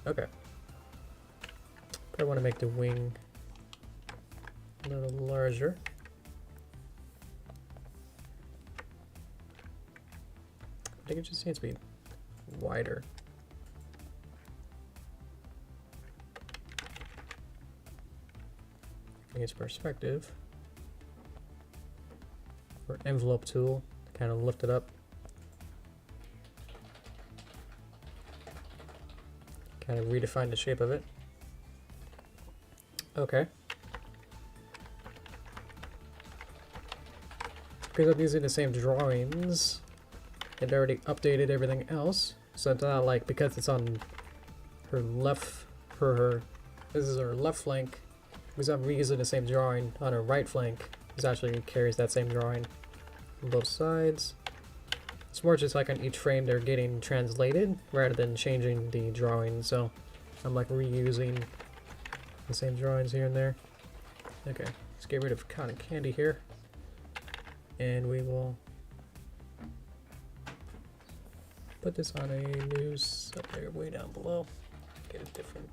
Okay. Probably want to make the wing a little larger. I think it just needs to be wider. I think it's perspective. Or envelope tool, kind of lift it up. Kind of redefine the shape of it. Okay. Because I'm using the same drawings, it already updated everything else. So it's not like, because it's on her left, this is her left flank, because I'm reusing the same drawing on her right flank, it actually carries that same drawing on both sides. It's more just like on each frame they're getting translated rather than changing the drawing, so I'm like reusing the same drawings here and there. Okay, let's get rid of cotton candy here, and we will put this on a new sublayer way down below. Get a different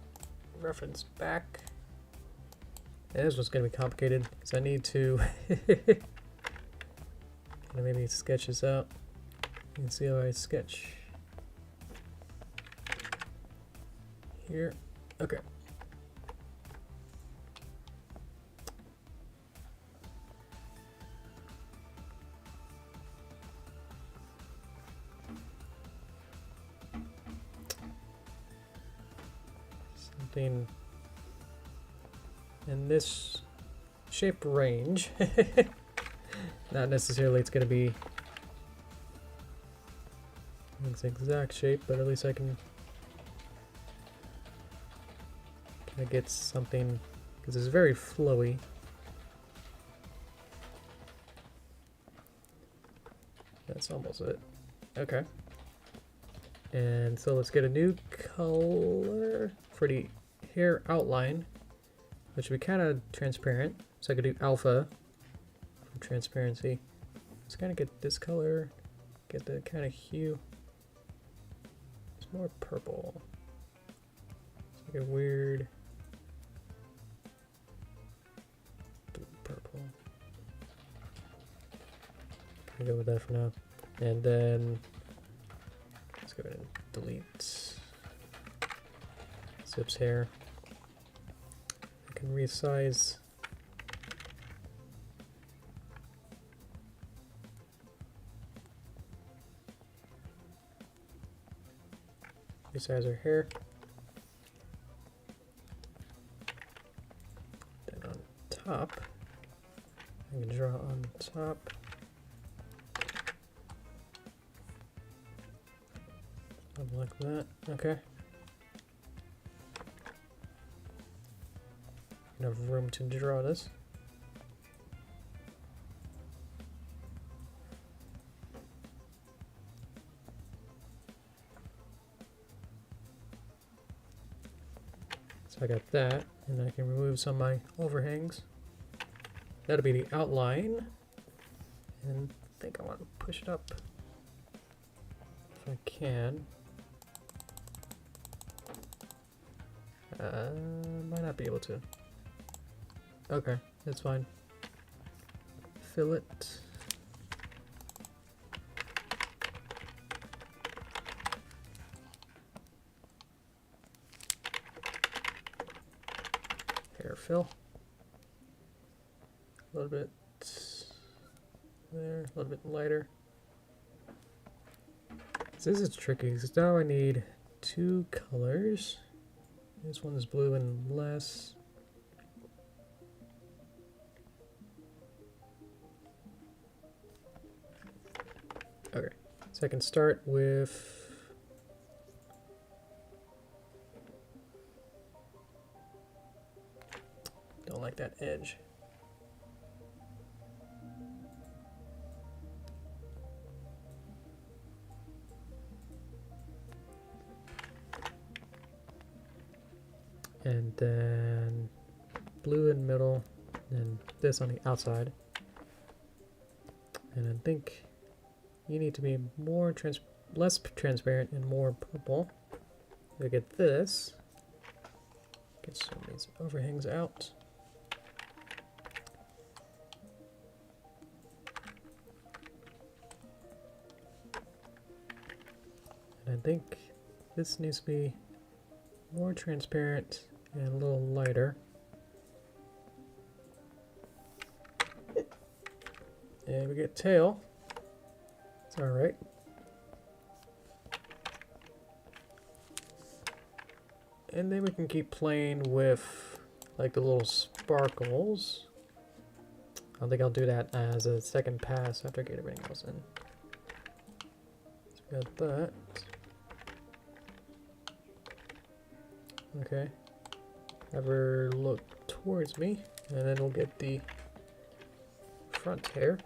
reference back. And this one's going to be complicated because I need to maybe sketch this out. You can see how I sketch here. Okay. Something in this shape range. Not necessarily it's going to be its exact shape, but at least I can kind of get something, because it's very flowy. That's almost it. Okay. And so let's get a new color for the hair outline, which will be kind of transparent. So I could do alpha for transparency. Let's kind of get this color, get the kind of hue. It's more purple. It's like a weird blue purple. Can go with that for now. And then let's go ahead and delete Zip's hair. I can resize her hair. Then on top, I can draw on top. Something like that. Okay. Enough room to draw this. So I got that, and I can remove some of my overhangs. That'll be the outline. And I think I want to push it up if I can. Might not be able to. Okay, that's fine. Fill it. Hair fill. A little bit there, a little bit lighter. So this is tricky because now I need two colors. This one is blue and less. Okay, so I can start with don't like that edge. And then blue in the middle, and this on the outside. And I think you need to be more less transparent and more purple. We get this. Get some of these overhangs out. And I think this needs to be more transparent and a little lighter. And we get tail. It's alright. And then we can keep playing with like the little sparkles. I think I'll do that as a second pass after I get everything else in. So we got that. Okay. Have her look towards me, and then we'll get the front hair.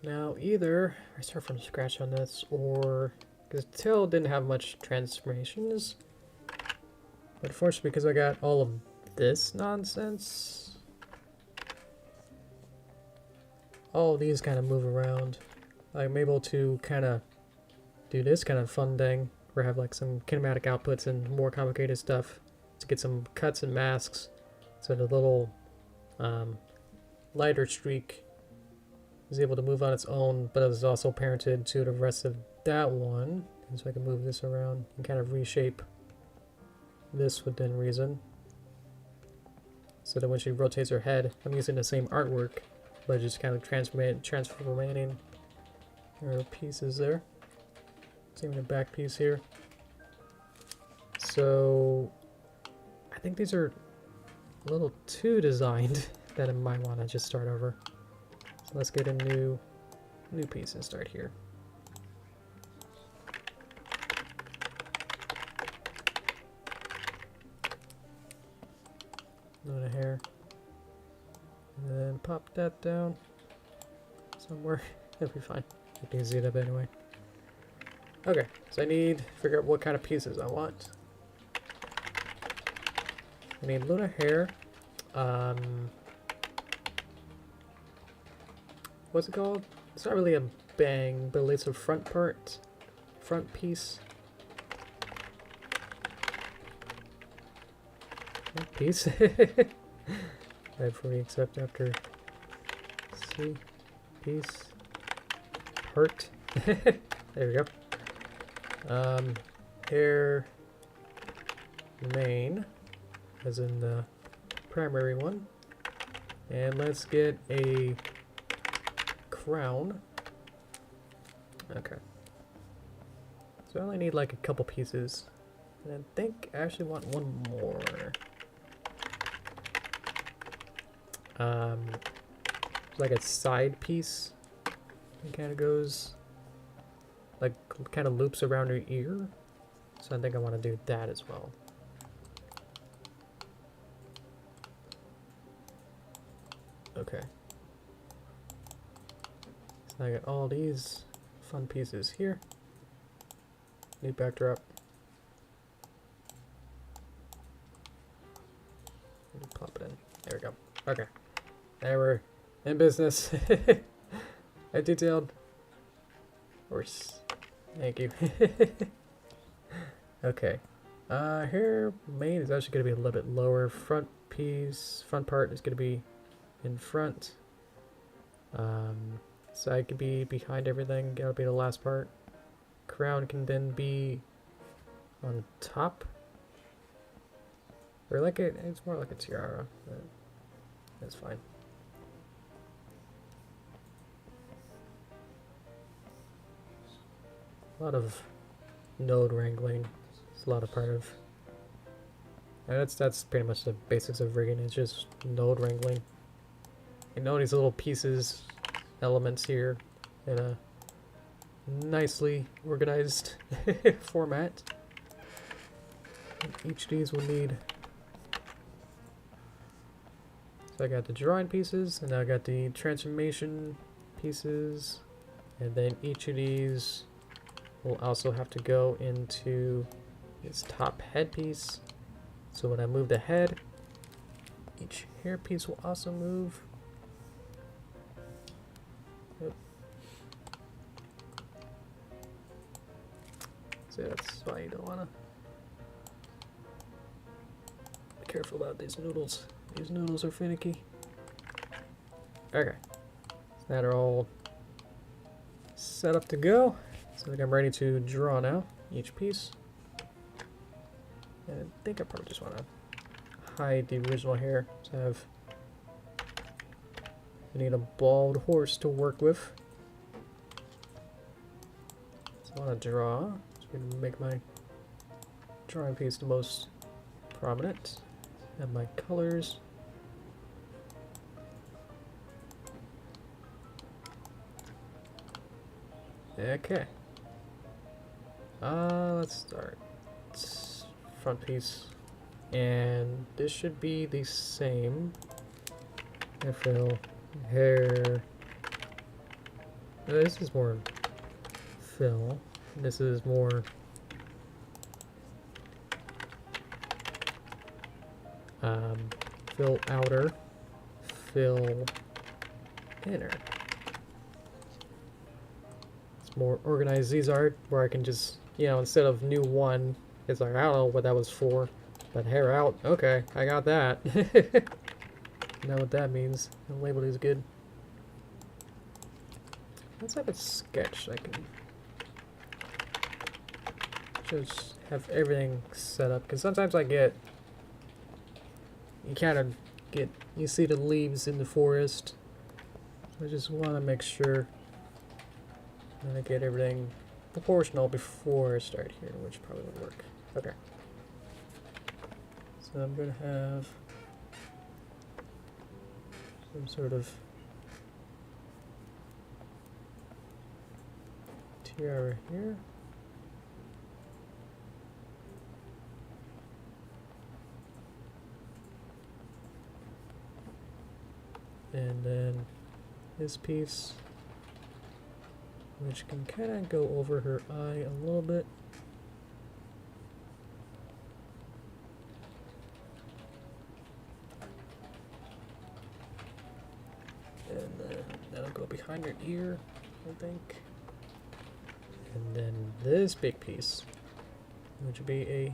Now either I start from scratch on this, or because the tail didn't have much transformations, but unfortunately because I got all of this nonsense, all of these kind of move around. I'm able to kind of do this kind of fun thing where I have like some kinematic outputs and more complicated stuff to get some cuts and masks, so the little lighter streak is able to move on its own, but it was also parented to the rest of that one. And so I can move this around and kind of reshape this within reason. So that when she rotates her head, I'm using the same artwork, but just kind of transforming her pieces there. Same with the back piece here. So I think these are a little too designed that I might want to just start over. So let's get a new piece and start here. Another hair. And then pop that down somewhere. It'll be fine. I can zoom it up anyway. Okay, so I need to figure out what kind of pieces I want. I need Luna hair. What's it called? It's not really a bang, but it's a front part. Front piece. Piece. Right before we accept after C. Piece. Part. There we go. Hair main, as in the primary one. And let's get a crown. Okay. So I only need like a couple pieces. And I think I actually want one more. Like a side piece. It kind of goes, like, kind of loops around her ear. So I think I want to do that as well. Okay. So I got all these fun pieces here. New backdrop. Plop it in. There we go. Okay. Now we're in business. I detailed. Of course. Thank you. Okay. Hair mane is actually going to be a little bit lower. Front part is going to be in front. Side could be behind everything. That'll be the last part. Crown can then be on top. Or like it's more like a tiara. But that's fine. A lot of node wrangling. It's a lot of part of. And that's pretty much the basics of rigging. It's just node wrangling. You know these little pieces, elements here, in a nicely organized format. And each of these will need. So I got the drawing pieces, and now I got the transformation pieces, and then each of these will also have to go into this top head piece. So when I move the head, each hair piece will also move. Yep. So that's why you don't want to be careful about these noodles. These noodles are finicky. Okay, so now they're all set up to go. So I think I'm ready to draw now, each piece. And I think I probably just want to hide the original hair. So I need a bald horse to work with. So I want to draw. So I'm going to make my drawing piece the most prominent. And my colors. Okay. Let's start. Front piece. And this should be the same. Hair fill. Hair. This is more fill. This is more fill outer, fill inner. It's more organized. These are where I can just, you know, instead of new one, it's like, I don't know what that was for, but hair out, okay, I got that. Know what that means. The label is good. Let's have it sketched. I can just have everything set up, because sometimes you kind of get, you see the leaves in the forest. I just want to make sure that I get everything proportional before I start here, which probably would work. Okay. So I'm going to have some sort of tiara here. And then this piece, which can kind of go over her eye a little bit. And then that'll go behind her ear, I think. And then this big piece, which would be a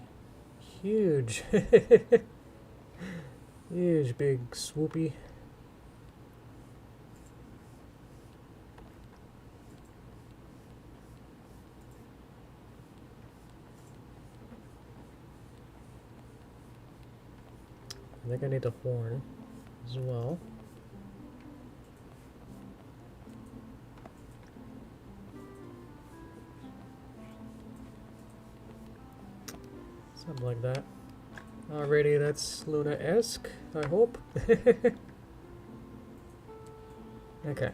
huge, huge big swoopy. I think I need the horn as well. Something like that. Alrighty, that's Luna-esque, I hope. Okay.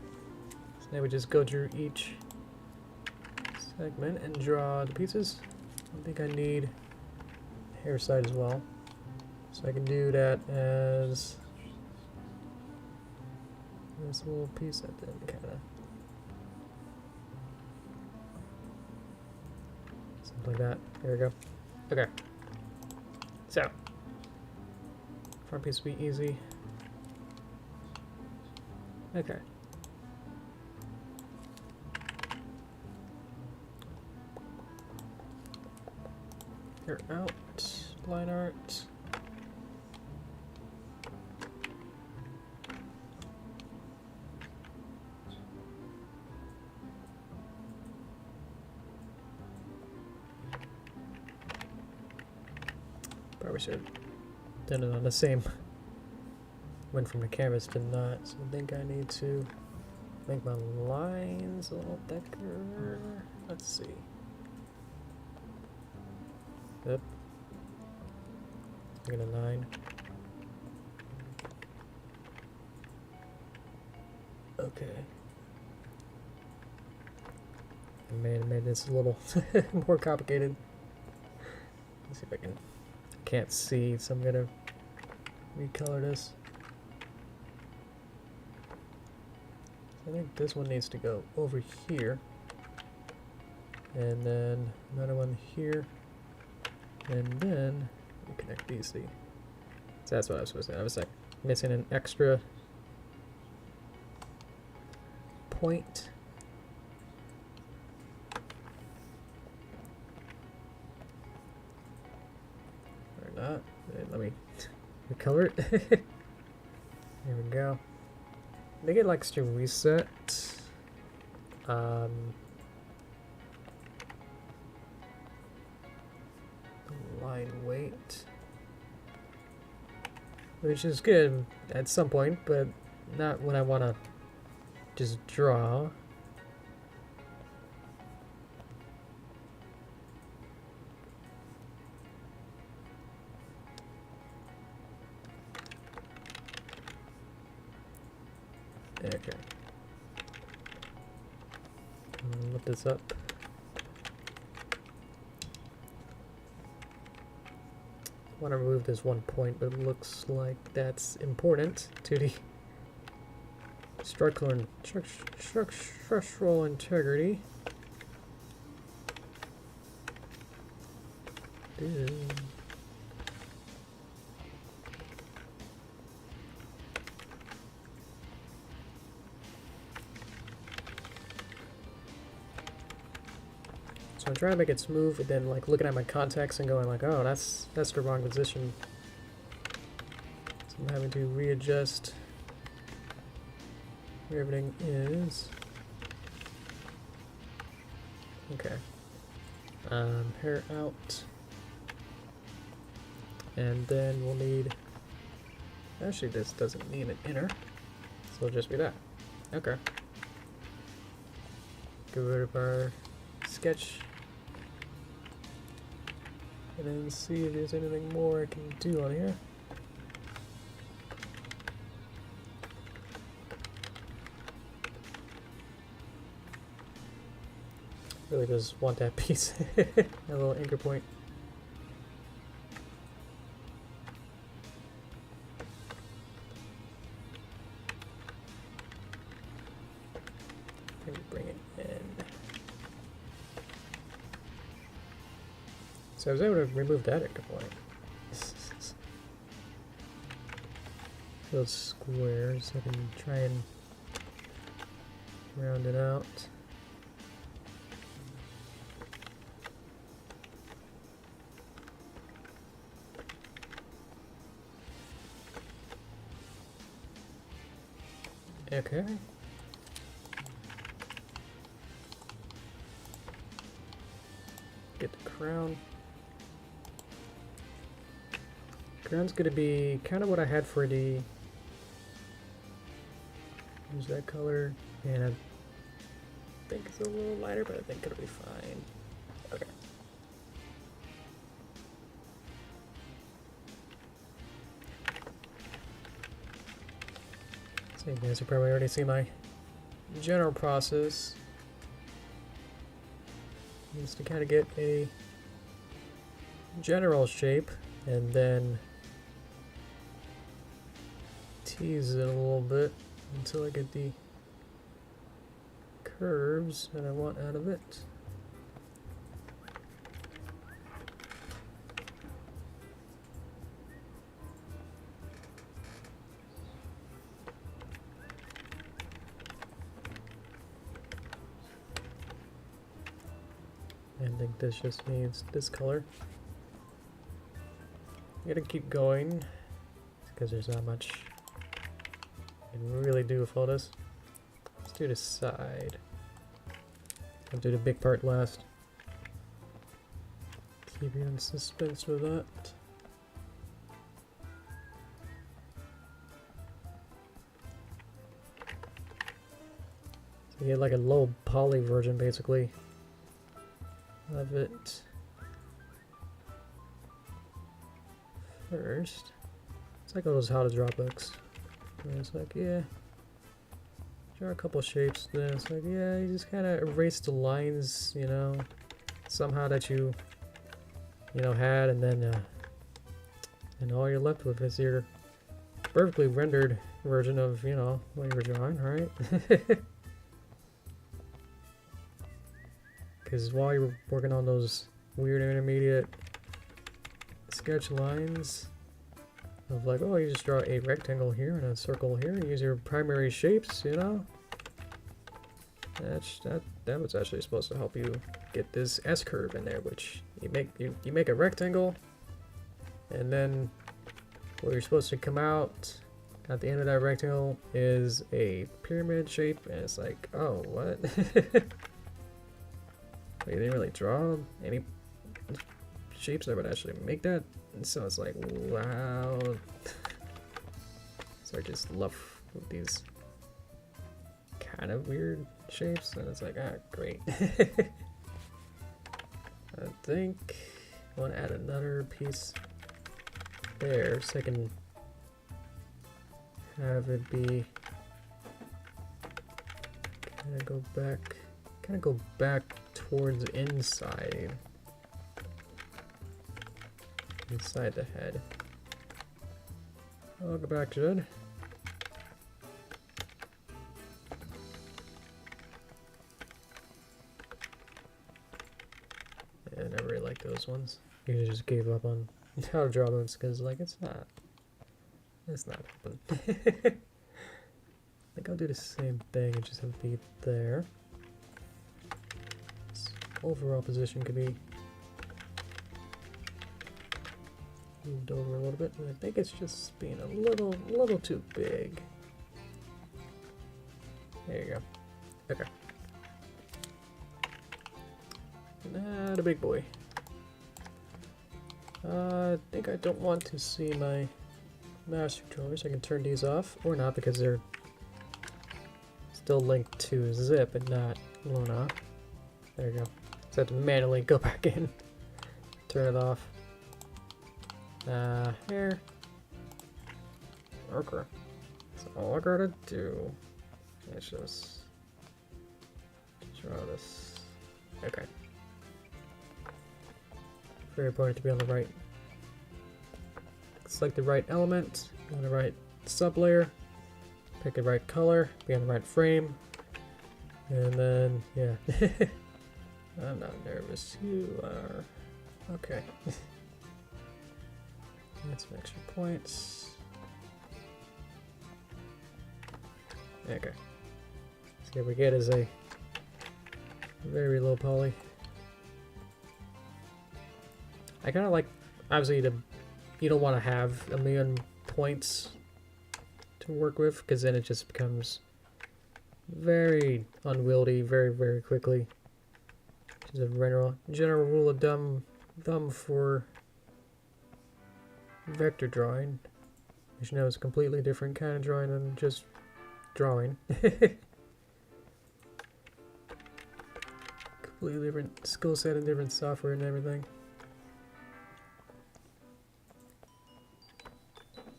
So now we just go through each segment and draw the pieces. I think I need hair side as well. So I can do that as this little piece at the end, kind of. like that. There we go. Okay. So, front piece will be easy. Okay. You're out. Line art. Probably should have done it on the same. Went from the canvas to not, so I think I need to make my lines a little thicker. Let's see. Yep. Make it a 9. Okay. I made this a little more complicated. Let's see if I can. Can't see, so I'm gonna recolor this. I think this one needs to go over here, and then another one here, and then we connect these two. So that's what I was supposed to do. I was like missing an extra point. Or not. Let me recolor it. There we go. I think it likes to reset. Line weight, which is good at some point, but not when I want to just draw. Okay. Look this up. I want to remove this one point, but it looks like that's important to the structural integrity. So I'm trying to make it smooth, and then like looking at my contacts and going like, oh, that's the wrong position. So I'm having to readjust where everything is. Okay. Hair out. And then we'll need, actually this doesn't need an inner, so it'll just be that. Okay. Get rid of our sketch. And then see if there's anything more I can do on here. Really just want that piece, that little anchor point. Maybe bring it in. So I was able to remove that anchor point. Those squares, I can try and round it out. Okay. Get the crown. Crown's gonna be kind of what I had for the. Use that color, and I think it's a little lighter, but I think it'll be fine. Okay. So you guys have probably already seen my general process. Just to kind of get a general shape, and then tease it a little bit until I get the curves that I want out of it. think this just needs this color. I'm gonna keep going because there's not much I can really do with all this. Let's do the side. I'll do the big part last. Keep you in suspense with that. So you get like a low poly version basically of it. First, it's like all those how to draw books. And it's like, yeah, draw a couple shapes. Then it's like, yeah, you just kind of erase the lines, you know, somehow that you know, had, and then and all you're left with is your perfectly rendered version of, you know, what you were drawing, right? Because while you were working on those weird intermediate sketch lines of like, oh, you just draw a rectangle here and a circle here, use your primary shapes, you know? That was actually supposed to help you get this S-curve in there, which you make a rectangle, and then what you're supposed to come out at the end of that rectangle is a pyramid shape, and it's like, oh, what? Like, you didn't really draw any shapes that would actually make that, and so it's like, wow. So I just love these kind of weird shapes, and it's like, ah, great. I think I want to add another piece there so I can have it be kind of go back towards inside the head. I'll go back to it. I never really liked those ones. You just gave up on how to draw those because, like, it's not helping. Like, I'll do the same thing and just have it be there. Its overall position could be moved over a little bit, and I think it's just being a little too big. There you go. Okay. Nah, the big boy. I think I don't want to see my master controllers. I can turn these off, or not, because they're still linked to zip and not blown off. There you go. So I have to manually go back in, turn it off. Here. Okay. So all I gotta do is just draw this. Okay. Very important to be on the right. Select the right element, on the right sublayer, pick the right color, be on the right frame, and then, yeah. I'm not nervous. You are. Okay. That's some extra points. Okay. So what we get is a very low poly. I kind of like, obviously, you don't want to have a million points to work with, because then it just becomes very unwieldy very, very quickly. Which is a general rule of thumb for vector drawing. You should know it's a completely different kind of drawing than just drawing. Completely different skill set and different software and everything.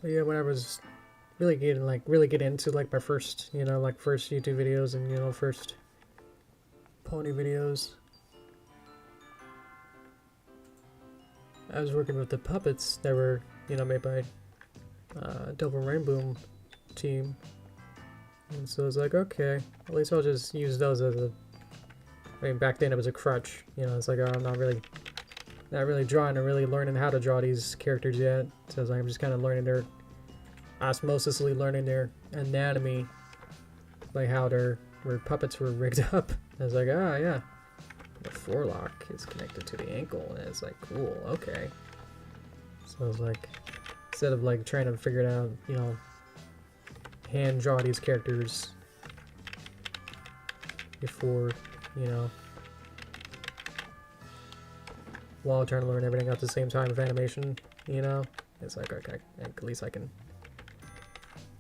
But yeah, when I was really get into like my first, you know, like first YouTube videos and, you know, first pony videos, I was working with the puppets that were, you know, made by Double Rainbow team, and so I was like, okay, at least I'll just use those as a. I mean, back then it was a crutch, you know. It's like, oh, I'm not really drawing or really learning how to draw these characters yet. So it's like, I'm just kind of learning their osmosisly learning their anatomy, like how their puppets were rigged up. I was like, ah, yeah, The forelock is connected to the ankle, and it's like, cool, okay. So I was like, instead of like trying to figure it out, you know, hand draw these characters before, you know, while trying to learn everything at the same time with animation, you know, it's like, okay, at least I can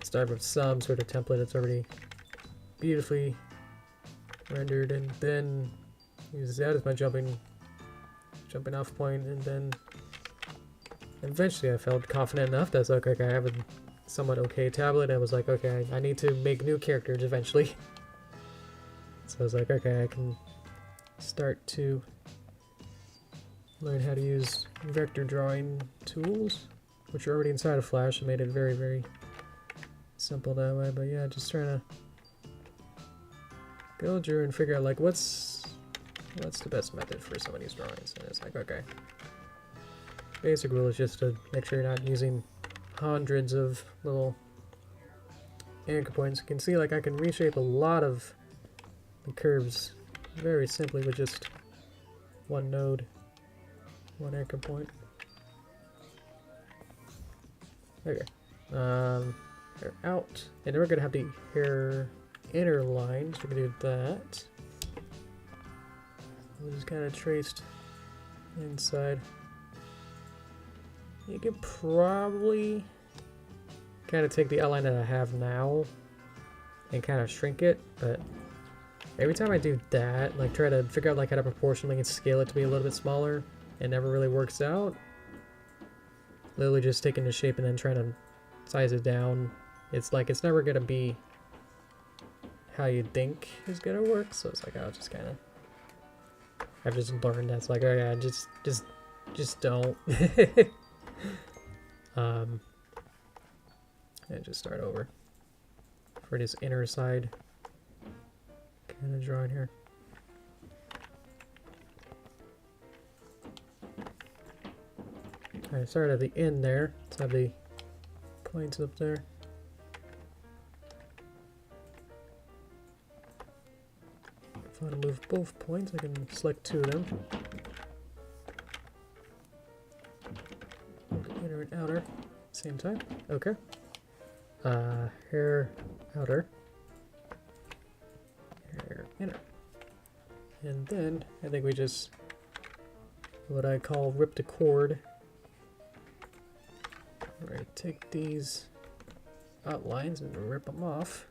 start with some sort of template that's already beautifully rendered, and then use that as my jumping off point, and then eventually I felt confident enough that's like, okay, I have a somewhat okay tablet. I was like, okay, I need to make new characters eventually. So I was like, okay, I can start to learn how to use vector drawing tools, which are already inside of Flash. It made it very, very simple that way. But yeah, just trying to go through and figure out like what's the best method for some of these drawings. And it's like, okay, basic rule is just to make sure you're not using hundreds of little anchor points. You can see like I can reshape a lot of the curves very simply with just one node, one anchor point. Okay, hair out, and then we're gonna have the hair inner lines. We're gonna do that. We'll just kind of traced inside. You could probably kind of take the outline that I have now and kind of shrink it, but every time I do that, like try to figure out like how to proportionally scale it to be a little bit smaller, it never really works out. Literally just taking the shape and then trying to size it down. It's like it's never gonna be how you think is gonna work, so it's like I'll just kind of, I've just learned that's like, oh yeah, just don't. And just start over for this inner side kind of drawing here. Alright, start at the end there. Let's have the points up there. If I want to move both points, I can select two of them. Inner and outer, same time. Okay. Hair outer. Hair inner. And then I think we just, what I call rip the cord. Alright, take these outlines and rip them off.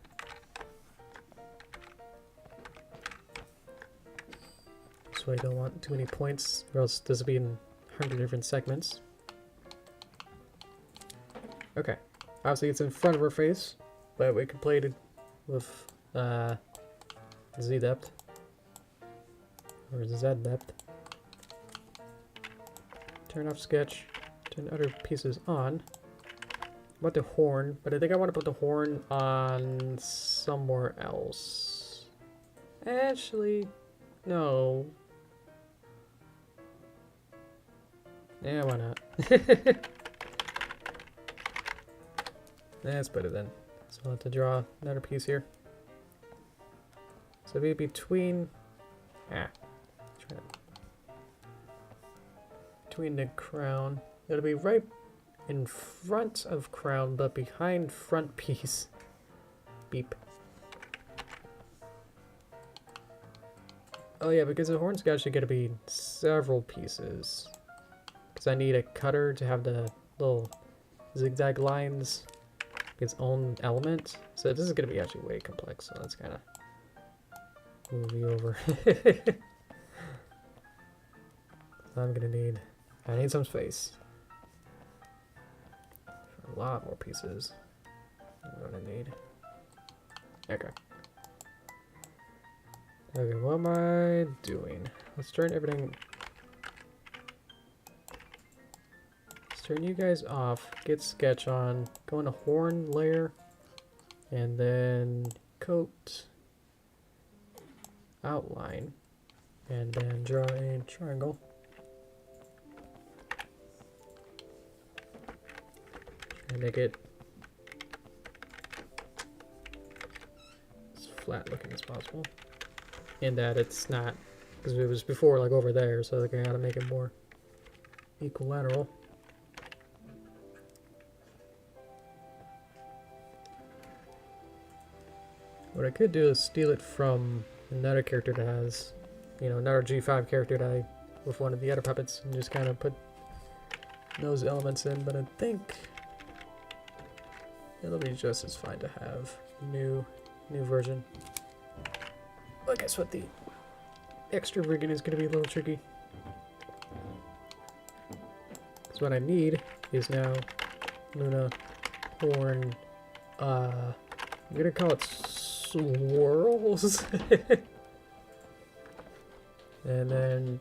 So I don't want too many points, or else this will be in 100 different segments. Okay, obviously it's in front of her face, but we can play it with Z depth, or Z depth. Turn off sketch, turn other pieces on. About the horn, but I think I want to put the horn on somewhere else. Actually, no. Yeah, why not? Let's put it in. So I'll have to draw another piece here. So it'll be between, between the crown. It'll be right in front of crown, but behind front piece. Beep. Oh yeah, because the horn's actually going to be several pieces. Because I need a cutter to have the little zigzag lines, its own element. So this is going to be actually way complex, so let's kind of move you over. I'm going to need, I need some space. For a lot more pieces I'm going to need. Okay. Okay, what am I doing? Let's turn everything. Let's turn you guys off. Get sketch on. Go into horn layer. And then coat. Outline. And then draw a triangle. Try to make it as flat looking as possible. In that it's not because it was before like over there, so like I gotta make it more equilateral. What I could do is steal it from another character that has, you know, another G5 character that I, with one of the other puppets, and just kind of put those elements in, but I think it'll be just as fine to have new version. But guess what, the extra rigging is going to be a little tricky. Because what I need is now Luna, Horn, I'm going to call it swirls. And then,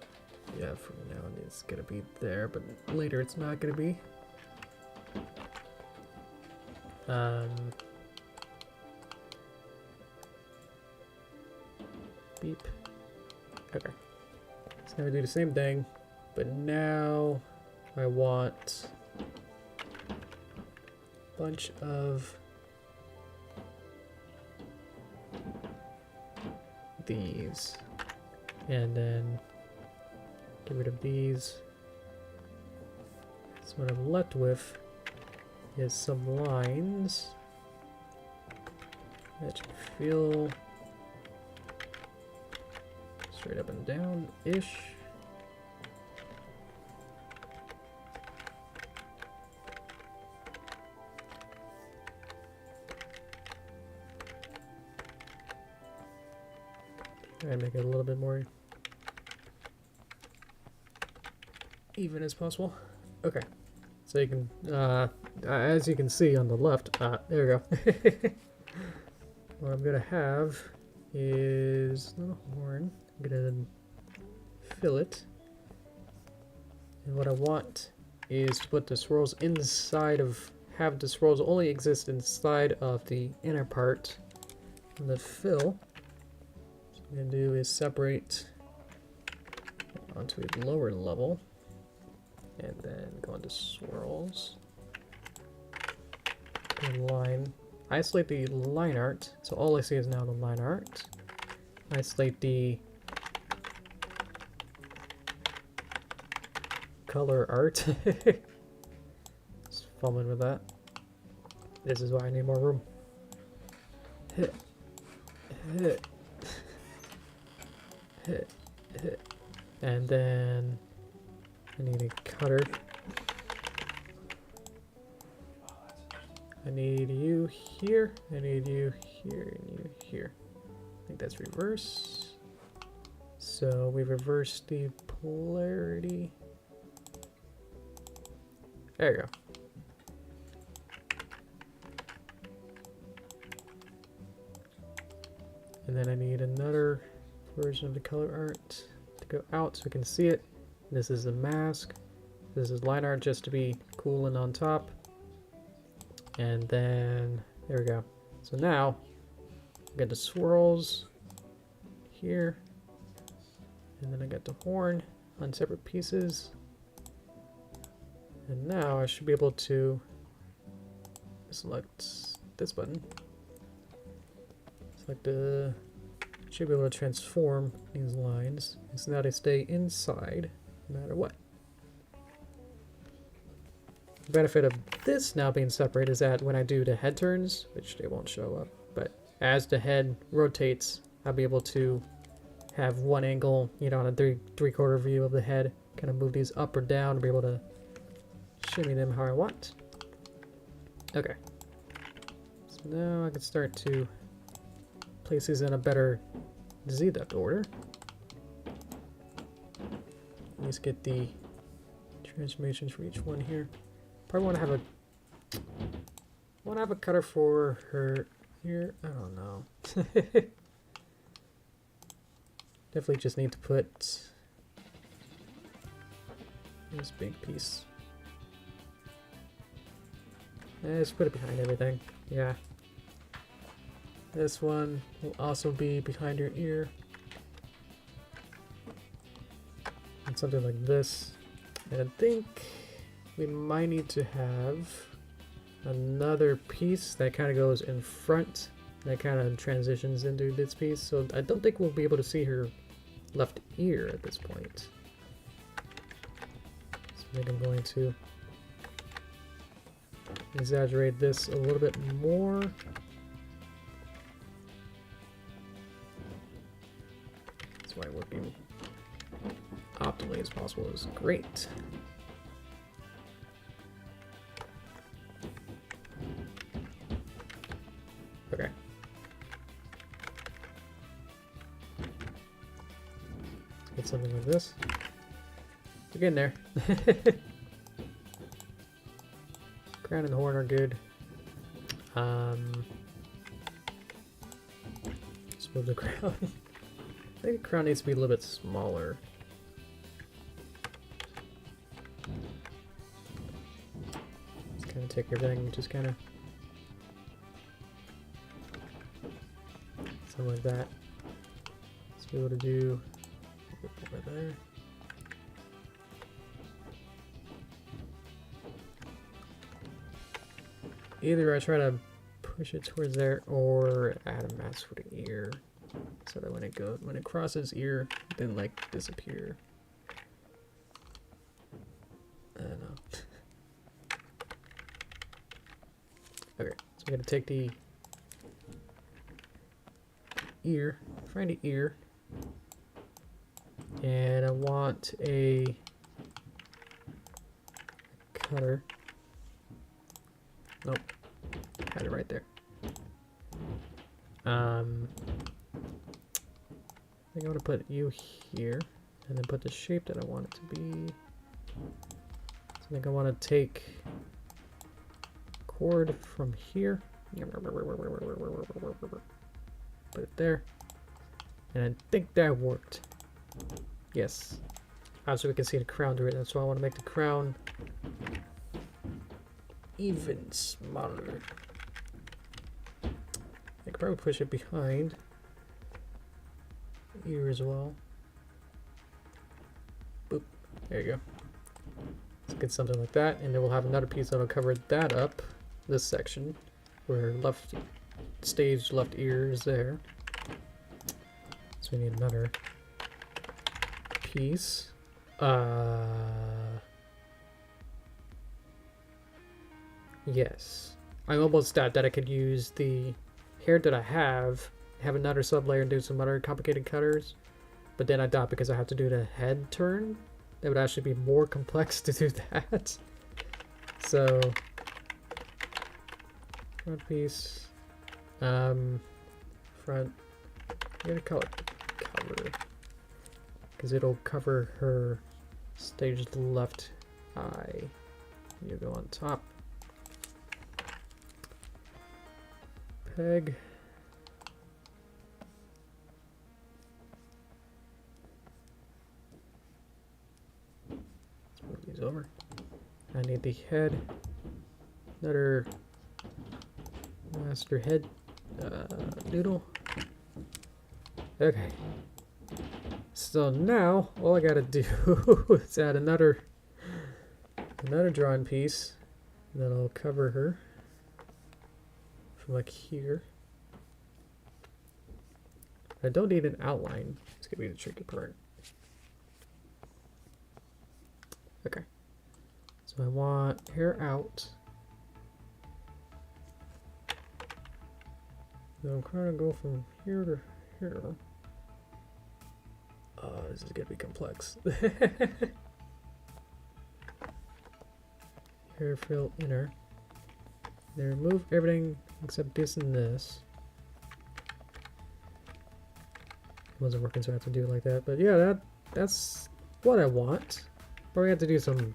yeah, for now it's going to be there, but later it's not going to be. Beep. Okay. So now we do the same thing, but now I want a bunch of these, and then get rid of these. So what I'm left with is some lines that should feel straight up and down-ish. Try and make it a little bit more even as possible. Okay, so you can, as you can see on the left, there we go. What I'm gonna have is a little horn. I'm gonna fill it, and what I want is to put the swirls inside of, have the swirls only exist inside of the inner part of the fill. So what I'm gonna do is separate onto a lower level, and then go into swirls, and line, isolate the line art, so all I see is now the line art. Isolate the color art. Just fumbling with that. This is why I need more room. Hit. Hit. Hit. Hit. And then I need a cutter. I need you here. I need you here and you here. I think that's reverse. So we reverse the polarity. There you go. And then I need another version of the color art to go out so we can see it. This is the mask. This is line art just to be cool and on top. And then, there we go. So now, I got the swirls here. And then I got the horn on separate pieces. And now I should be able to select this button. Select the, should be able to transform these lines. And so now they stay inside no matter what. The benefit of this now being separate is that when I do the head turns, which they won't show up, but as the head rotates, I'll be able to have one angle, you know, on a three-quarter view of the head, kind of move these up or down to be able to shimmy them how I want. Okay. So now I can start to place these in a better Z-depth order. Let's get the transformations for each one here. Probably want to have a cutter for her here. I don't know. Definitely just need to put this big piece. Let's put it behind everything. Yeah. This one will also be behind your ear. And something like this. And I think we might need to have another piece that kind of goes in front, that kind of transitions into this piece. So I don't think we'll be able to see her left ear at this point. So I think I'm going to exaggerate this a little bit more. That's why working optimally as possible is great. Okay. Let's get something like this. We're getting there. Crown and horn are good. Let's move the crown. I think the crown needs to be a little bit smaller. Just kind of take everything, just kind of something like that. Let's be able to do over there. Either I try to push it towards there or add a mask for the ear, so that when it crosses ear, it didn't like disappear. I don't know. Okay, so we're gonna take the ear, find the ear, and I want a cutter. Nope, had it right there. I think I want to put you here, and then put the shape that I want it to be. So I think I want to take cord from here, put it there, and I think that worked. Yes. So we can see the crown through it, and so I want to make the crown even smaller. I could probably push it behind the ear as well. Boop. There you go. Let's get something like that, and then we'll have another piece that'll cover that up, this section, where left stage left ear is there. So we need another piece. Yes. I'm almost that I could use the hair that I have another sub layer and do some other complicated cutters, but then I thought because I have to do the head turn, that would actually be more complex to do that. So front piece, front, I'm gonna call it cover, because it'll cover her staged left eye. You go on top. Peg. Let's move these over. I need the head. Another master head noodle. Okay. So now all I gotta do is add another drawing piece that'll cover her from like here. I don't need an outline. It's gonna be the tricky part. Okay. So I want hair out. So I'm trying to go from here to here. Oh, this is gonna be complex. Hair fill inner. Then remove everything except this and this. It wasn't working, so I have to do it like that. But yeah, that's what I want. But we have to do some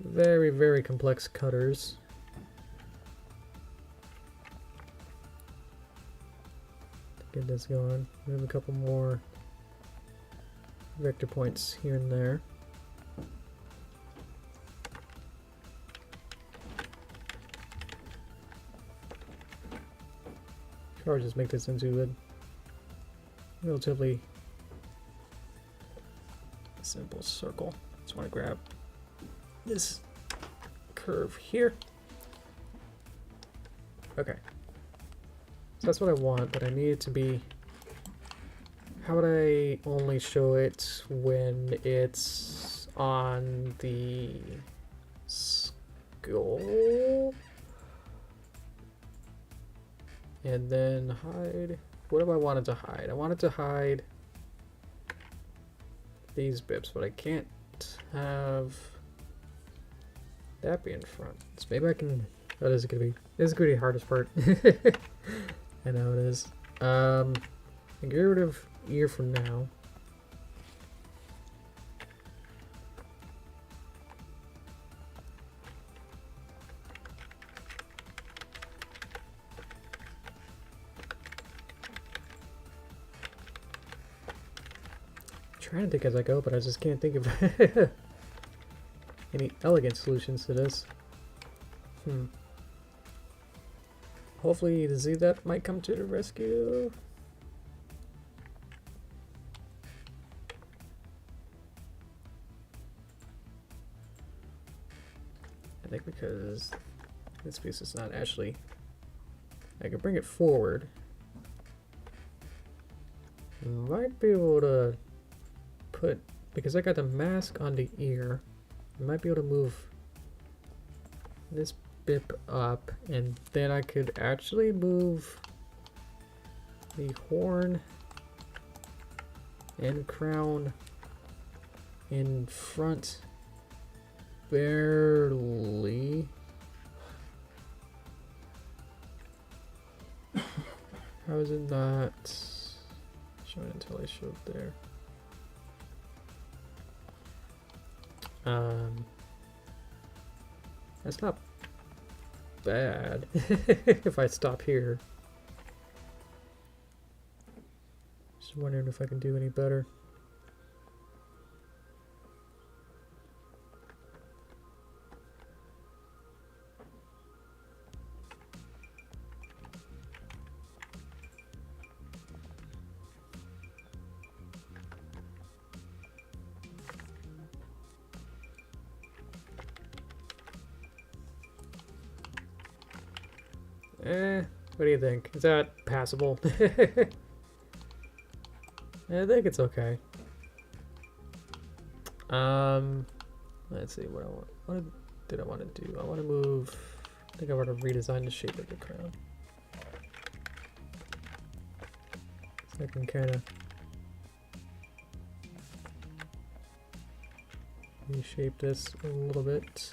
very, very complex cutters. Get this going. Move a couple more vector points here and there. Or just make this into a relatively simple circle. Just want to grab this curve here. Okay. So that's what I want, but I need it to be how would I only show it when it's on the skull? And then hide. What do I want it to hide? I want it to hide these bits, but I can't have that be in front. So maybe I can. Oh, this is gonna be the hardest part. I know it is. Get rid of ear for now. Trying to think as I go, but I just can't think of any elegant solutions to this. Hopefully the Z-Dep might come to the rescue. I think because this piece is not actually... I can bring it forward. Might be able to put... Because I got the mask on the ear, I might be able to move this bip up, and then I could actually move the horn and crown in front barely. How is it not showing until I showed there? That's not bad if I stop here. Just wondering if I can do any better. What do you think? Is that passable? I think it's okay. Let's see what I want. What did I want to do? I want to move. I think I want to redesign the shape of the crown. So I can kind of reshape this a little bit.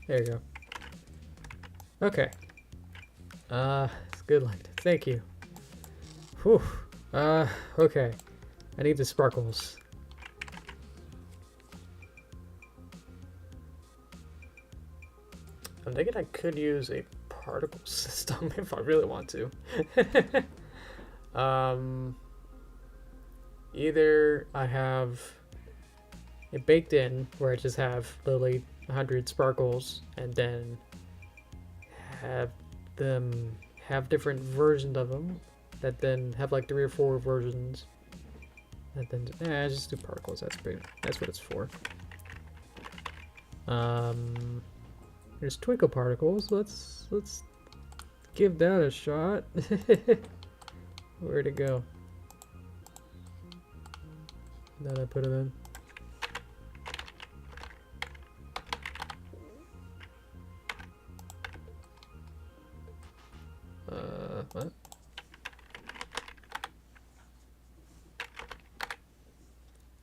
There you go. Okay. It's good light. Thank you. Whew. Okay. I need the sparkles. I'm thinking I could use a particle system if I really want to. Either I have it baked in where I just have literally 100 sparkles and then have them have different versions of them that then have like 3 or 4 versions and then just do particles. That's what it's for. There's twinkle particles. Let's give that a shot. Where'd it go? Then I put it in. What?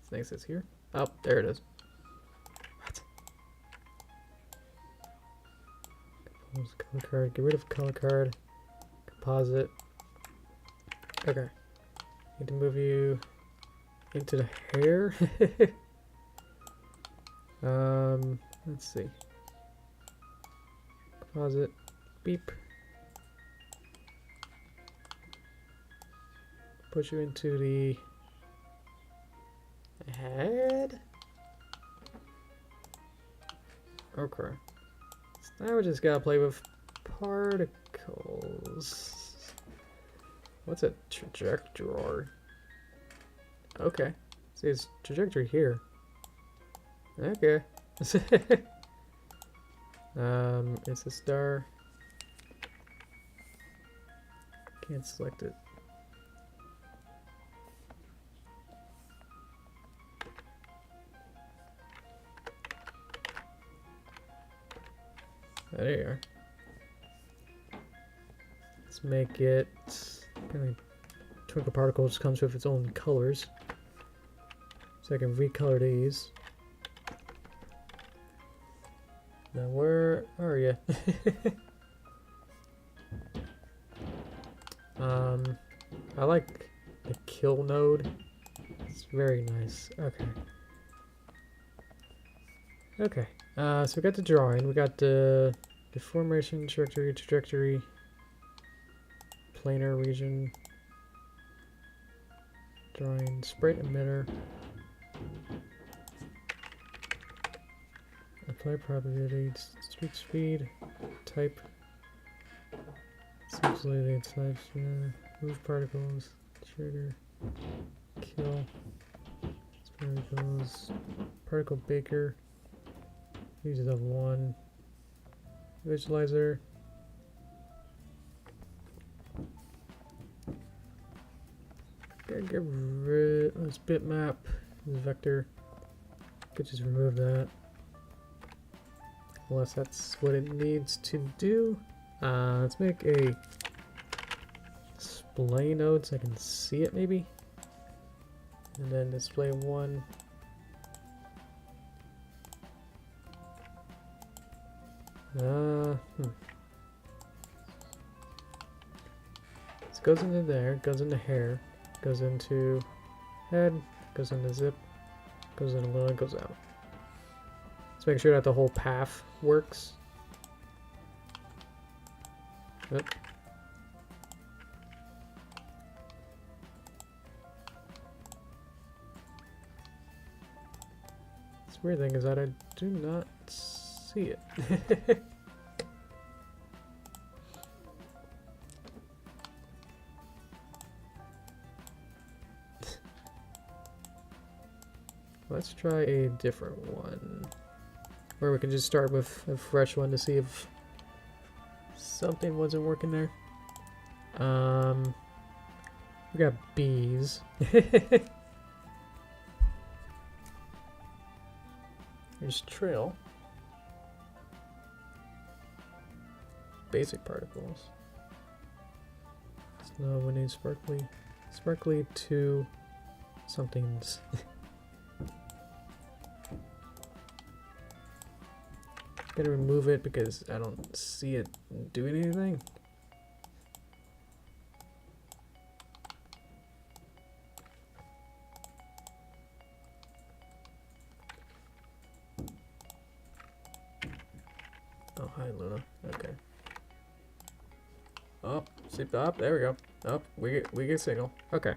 This thing says here. Oh, there it is. What? Compose color card. Get rid of color card. Composite. Okay. Need to move you into the hair. Let's see. Composite. Beep. Put you into the head. Okay. So now we just gotta play with particles. What's a trajectory? Okay. See, it's trajectory here. Okay. It's a star. Can't select it. There you are. Let's make it kind of twinkle particles comes with its own colors. So I can recolor these. Now where are you? I like the kill node. It's very nice. Okay. Okay. So we got the drawing. We got the deformation, trajectory, planar region, drawing, sprite emitter, apply properties, speed, type, subsolidate types, move particles, trigger, kill, particles, particle baker, uses of one, visualizer. Gotta get rid of this bitmap, this vector. Could just remove that. Unless that's what it needs to do. Let's make a display node so I can see it maybe. And then display one. This goes into there, goes into hair, goes into head, goes into zip, goes into load, goes out. Let's make sure that the whole path works. Yep. The weird thing is that I do not see it. Let's try a different one. Or we can just start with a fresh one to see if something wasn't working there. We got bees. There's trail. Basic particles. Snow, windy, sparkly. Sparkly to somethings. Gonna remove it because I don't see it doing anything. Oh, hi Luna. Okay. Oh, see, up. There we go. Oh, we get signal. Okay.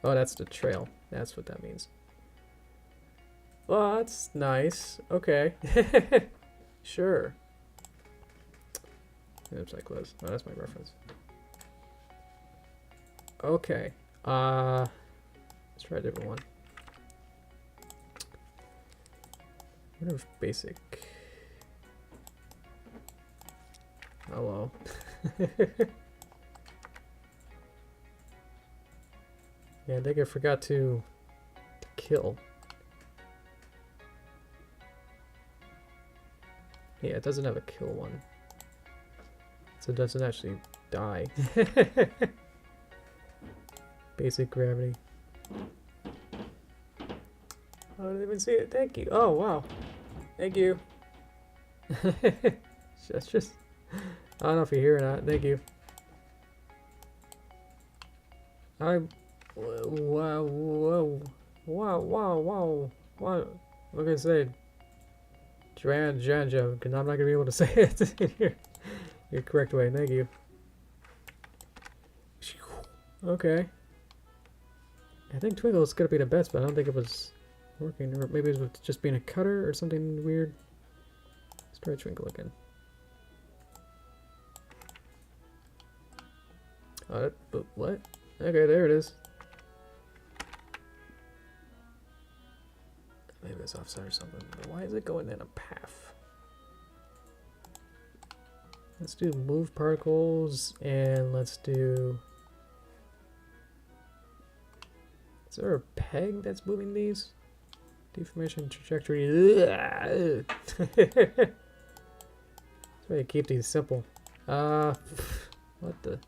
Oh, that's the trail. That's what that means. Well, that's nice. Okay. Sure. Oops, I closed. Oh, that's my reference. Okay. Let's try a different one. I wonder if basic. Hello. Yeah, I think I forgot to kill. Yeah, it doesn't have a kill one. So it doesn't actually die. Basic gravity. Oh, I didn't even see it. Thank you. Oh, wow. Thank you. That's just... I don't know if you hear or not. Thank you. Wow, whoa. Wow. What? What can I say? Janjo, because I'm not going to be able to say it in your correct way. Thank you. Okay. I think Twinkle's going to be the best, but I don't think it was working. Or maybe it was just being a cutter or something weird. Let's try Twinkle again. But what? Okay, there it is. maybe it's offset or something. But why is it going in a path? Let's do move particles, and let's do... Is there a peg that's moving these? Deformation trajectory. That's why you keep these simple. What the?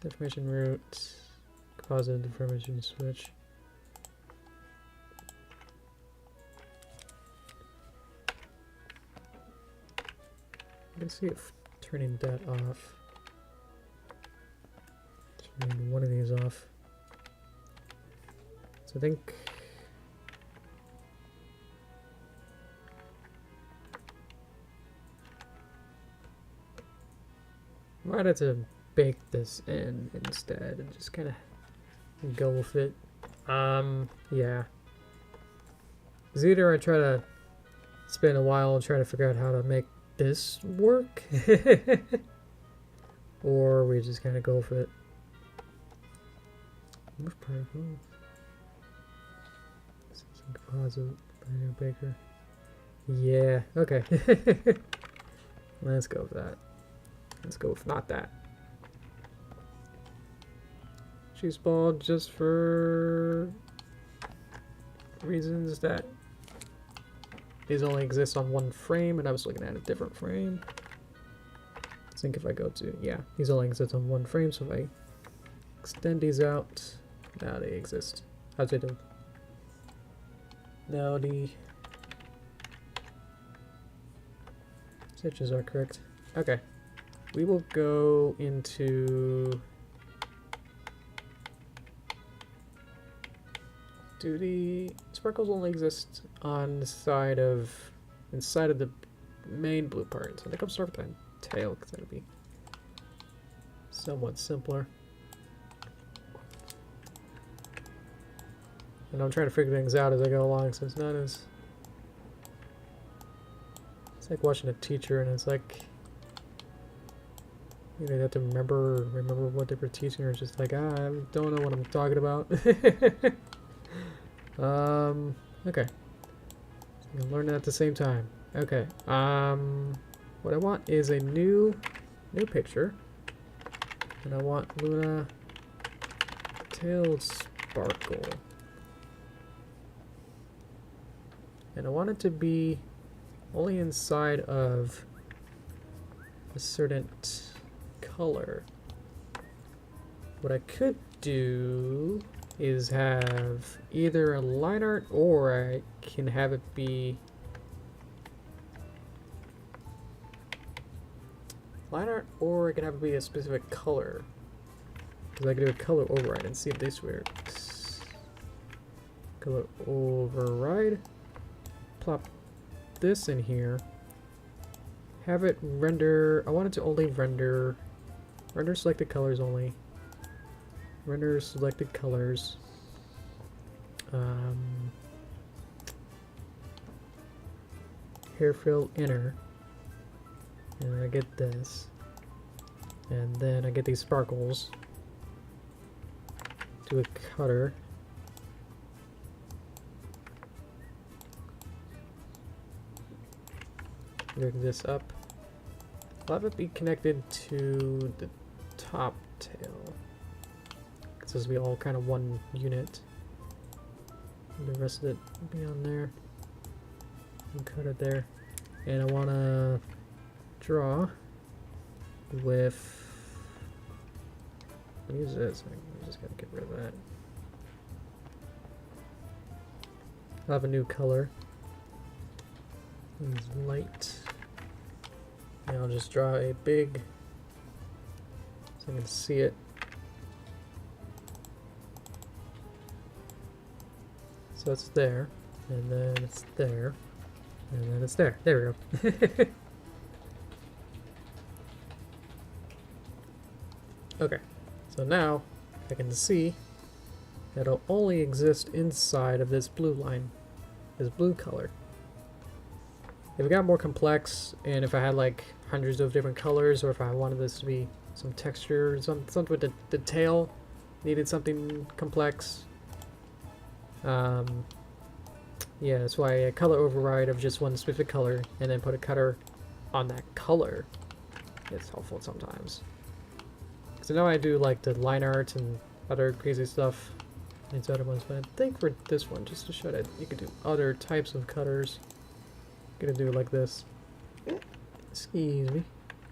Deformation root. Composite deformation switch. I can see it turning that off. Turning one of these off. So I think I might have to bake this in instead and just kind of go with it. Yeah. It's either I try to spend a while and try to figure out how to make this work, or we just kind of go with it. Move particle. Composite baker. Yeah, okay. Let's go with that. Let's go with not that. Choose ball just for reasons that these only exist on one frame, and I was looking at a different frame. I think if I go to, yeah, these only exist on one frame, so if I extend these out, now they exist. How's it do? Now the stitches are correct. Okay. We will go into... Do the sparkles only exist on the side of... inside of the main blue part? So I think I'll start with the tail, because that'll be somewhat simpler. And I'm trying to figure things out as I go along, so it's not as... It's like watching a teacher, and it's like... You know, you have to remember what they were teaching, or it's just like, I don't know what I'm talking about. Okay. So I'm gonna learn it at the same time. Okay. What I want is a new picture. And I want Luna tail sparkle. And I want it to be only inside of a certain color. What I could do is have either a line art, or I can have it be line art, or I can have it be a specific color. Because I can do a color override and see if this works. Color override. Plop this in here. Have it render. I want it to only render selected colors only. Render selected colors. Hair fill inner. And I get this. And then I get these sparkles. Do a cutter. Rig this up. I'll have it be connected to the top tail. Because this will be all kind of one unit. And the rest of it will be on there. And cut it there. And I want to draw with... Use this. I'm just going to get rid of that. I'll have a new color. Use light. And I'll just draw a big, so I can see it. So it's there, and then it's there, and then it's there. There we go. Okay, so now I can see that it'll only exist inside of this blue line, this blue color. If it got more complex, and if I had like hundreds of different colors, or if I wanted this to be some texture, something with the tail needed something complex, Yeah, that's why a color override of just one specific color and then put a cutter on that color is helpful sometimes. So now I do like the line art and other crazy stuff in these other ones, but I think for this one, just to show that you could do other types of cutters, I'm gonna do it like this. Excuse me.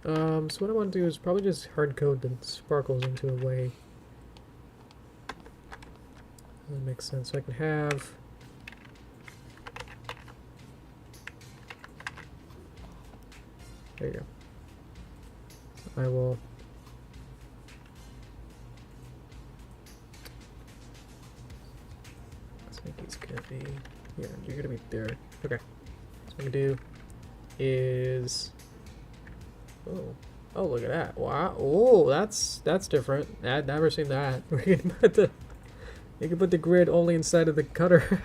So what I want to do is probably just hard code the sparkles into a way that makes sense. So I can have there you go. So I will I think he's gonna be yeah, you're gonna be there. Okay. So what I'm gonna do is oh, look at that. Wow. Oh, that's different. I'd never seen that. You can put the grid only inside of the cutter.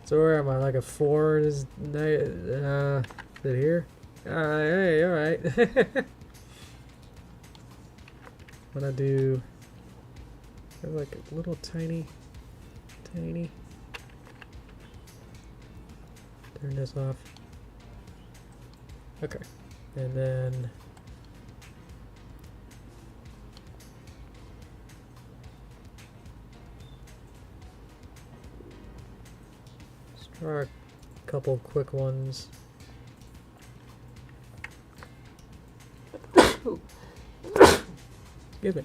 So where am I? Like a 4 is it here? Hey, alright. What I do like a little tiny turn this off. Okay. And then let's try a couple quick ones. Excuse me.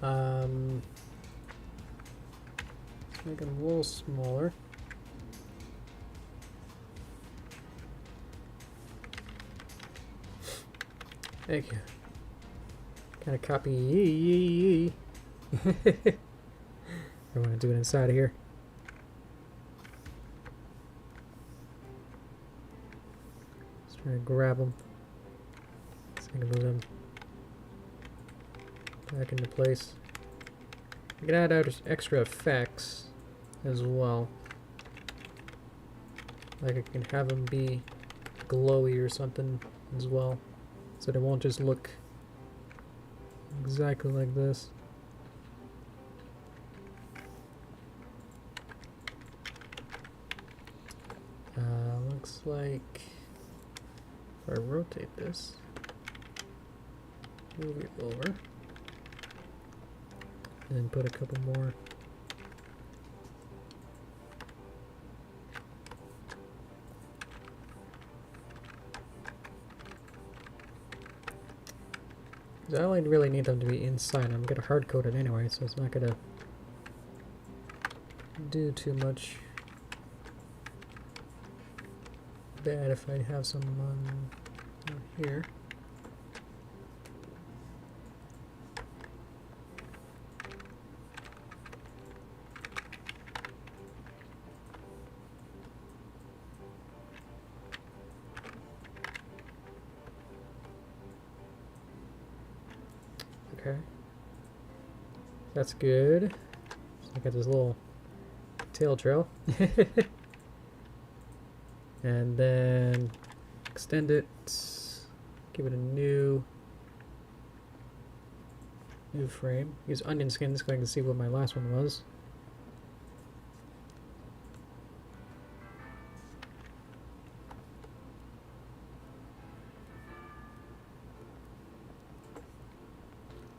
Let's make it a little smaller. Thank you. Kind of copy. I want to do it inside of here. Let's try to grab them. So I can move them back into place. I can add extra effects as well. Like I can have them be glowy or something as well. So they won't just look exactly like this. Looks like if I rotate this, move it over, and then put a couple more. I only really need them to be inside. I'm gonna hard code it anyway, so it's not gonna do too much bad if I have some here. Okay, that's good. So I got this little tail trail. And then extend it, give it a new frame. Use onion skin so I can see what my last one was.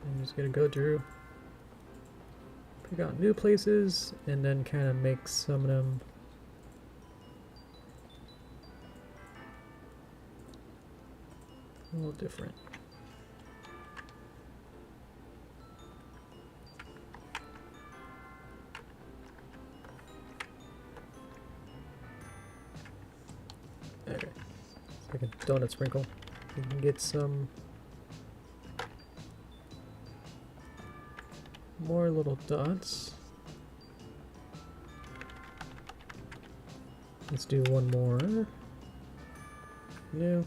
I'm just gonna go through, pick out new places, and then kind of make some of them a little different. Okay, it's like a donut sprinkle. You can get some more little dots. Let's do one more. New.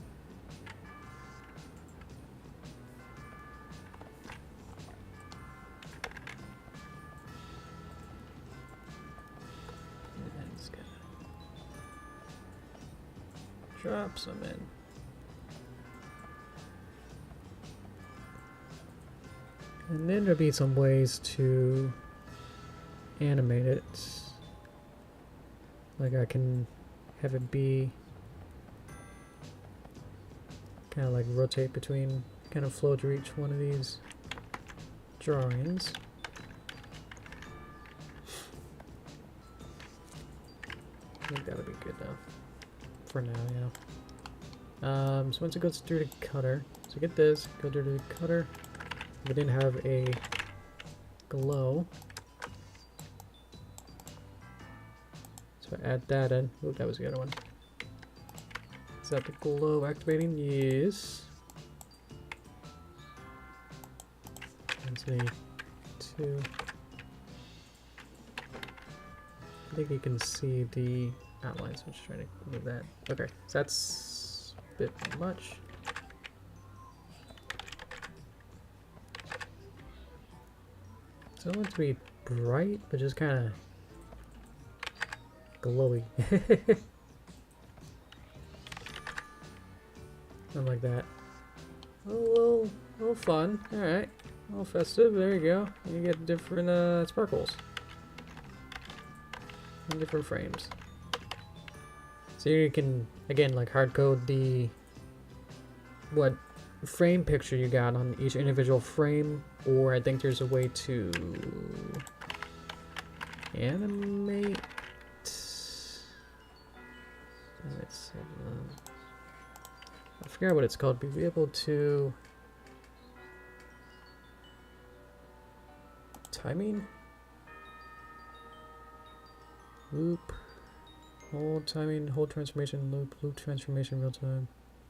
Drop some in. And then there'll be some ways to animate it. Like I can have it be kind of like rotate between, kind of flow through each one of these drawings. I think that'll be good now. For now, yeah. So once it goes through the cutter, so get this, go through the cutter. We didn't have a glow. So add that in. Oh, that was the other one. Is that the glow activating? Yes. Let's see. 2. I think you can see the outlines. I'm just trying to move that. Okay, so that's a bit much. So I don't want it to be bright, but just kind of glowy. Something like that. A little fun. Alright. A little festive. There you go. You get different sparkles. And different frames. So you can, again, like hard code the what frame picture you got on each individual frame, or I think there's a way to animate. I forget what it's called, but be able to timing, loop, hold timing, hold transformation, loop transformation, real time,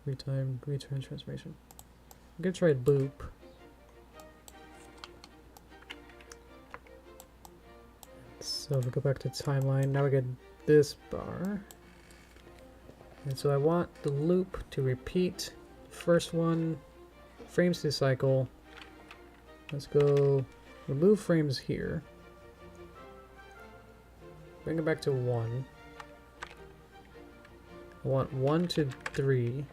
retime, return transformation. I'm gonna try loop. So if we go back to timeline, now we get this bar. And so I want the loop to repeat first one, frames to cycle. Let's go remove frames here. Bring it back to 1. I want 1 to 3.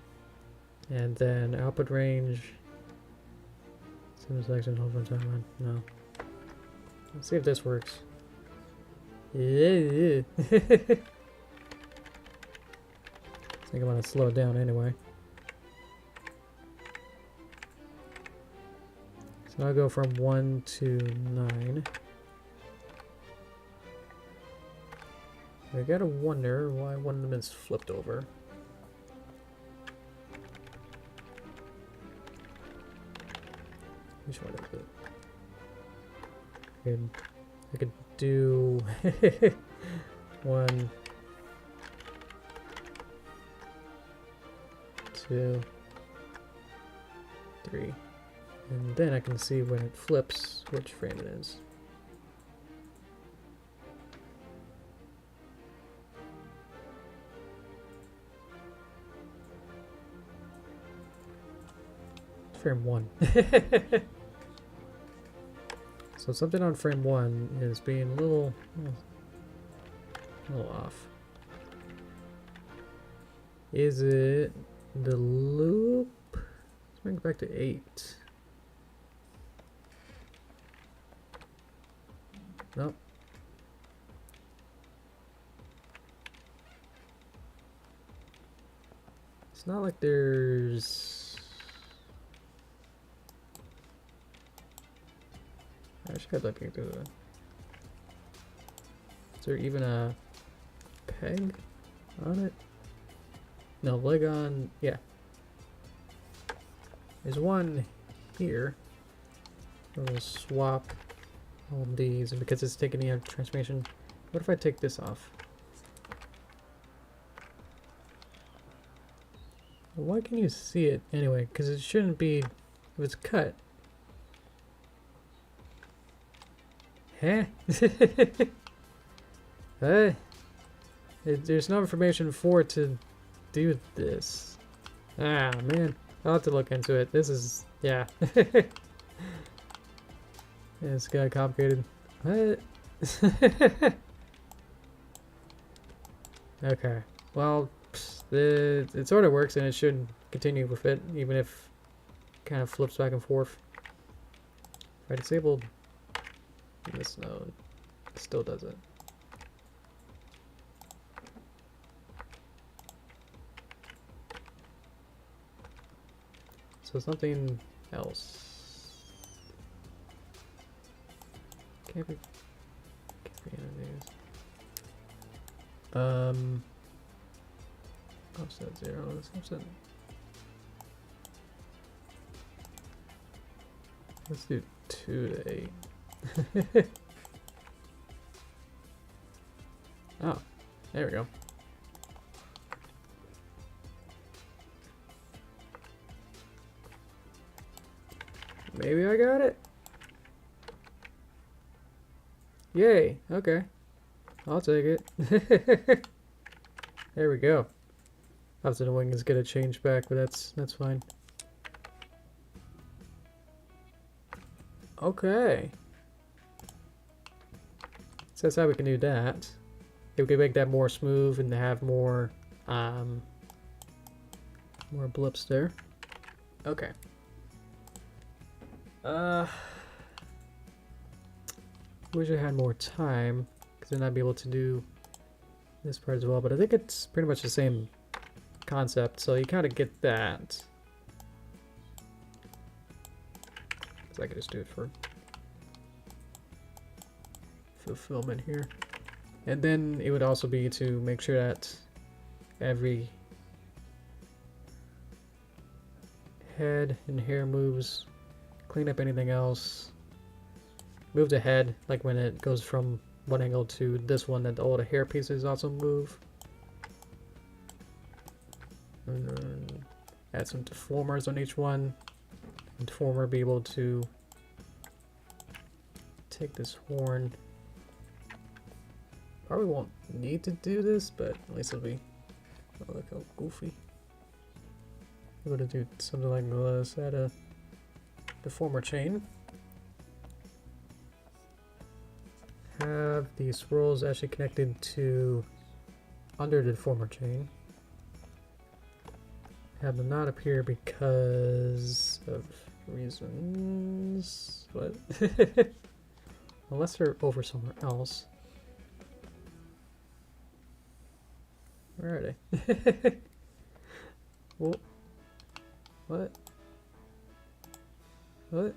And then output range. Sim selection, hold on timeline. No. Let's see if this works. Yeah. I think I'm gonna slow it down anyway. So I'll go from 1 to 9. I gotta wonder why one of them is flipped over. Which one is it? I could do 1, 2, 3, and then I can see when it flips which frame it is. Frame 1. So something on frame 1 is being a little off. Is it the loop? Let's bring it back to 8. Nope. It's not like there's... I should have looking through that. Is there even a peg on it? No, leg on, yeah. There's one here. We'll swap all these, and because it's taking the transformation, what if I take this off? Why can you see it anyway? Because it shouldn't be, if it's cut. Huh? Hey, there's no information for it to do this. Ah, man. I'll have to look into it. This is, yeah. It's kind of complicated. What? Okay. Well, it sort of works, and it should continue with it, even if it kind of flips back and forth. If I disable this node, it still does it. So something else. Can't be any of these. Offset 0. Let's offset. Let's do 2 to 8. Oh, there we go. Maybe I got it. Yay, okay. I'll take it. There we go. Obviously the wing is gonna change back, but that's fine. Okay. So that's how we can do that. If we can make that more smooth and have more blips there. Okay. Wish I had more time, because then I'd be able to do this part as well, but I think it's pretty much the same concept, so you kind of get that. Because I could just do it for fulfillment here. And then it would also be to make sure that every head and hair moves, clean up anything else. Move the head, like when it goes from one angle to this one, that all the hair pieces also move. And then add some deformers on each one. And deformer be able to take this horn. Probably won't need to do this, but at least it'll be, oh, look how goofy. I'm going to do something like this, add a deformer chain. Have the swirls actually connected to under the deformer chain. Have them not appear because of reasons. What? Unless they're over somewhere else. Where are they? Well, what? What?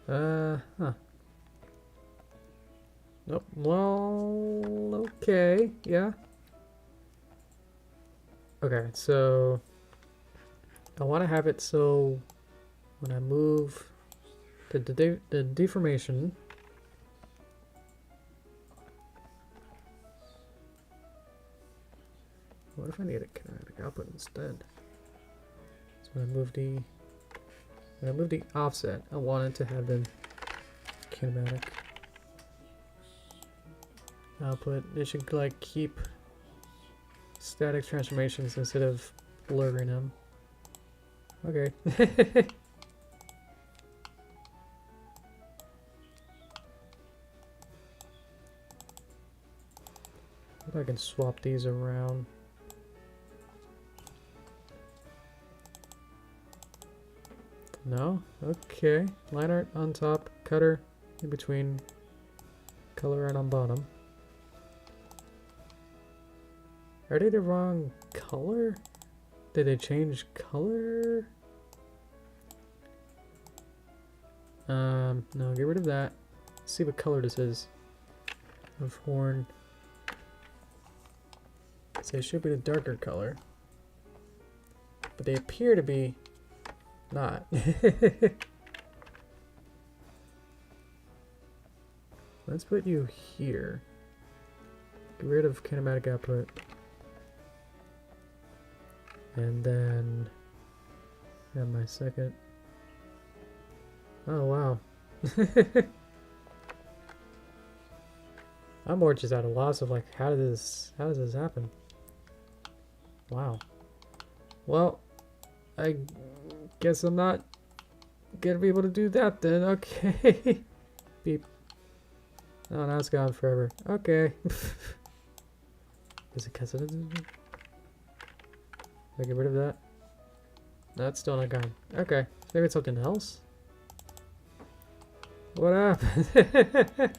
Huh. Nope. Well, okay. Yeah. Okay, so I want to have it so when I move the deformation, what if I need a kinetic output instead? So when I move the offset, I want it to have the kinematic output. It should like keep static transformations instead of blurring them. Okay. If I can swap these around. No? Okay. Line art on top, cutter in between, color art on bottom. Are they the wrong color? Did they change color? No, get rid of that. Let's see what color this is. Of horn. So it should be the darker color. But they appear to be not. Let's put you here. Get rid of kinematic output. And then have my second. Oh wow. I'm more just at a loss of like how does this happen? Wow. Well, I guess I'm not gonna be able to do that then. Okay. Beep. Oh, now it's gone forever. Okay. Is it because it isn't? Did I get rid of that? No, it's still not gone. Okay. Maybe it's something else? What happened?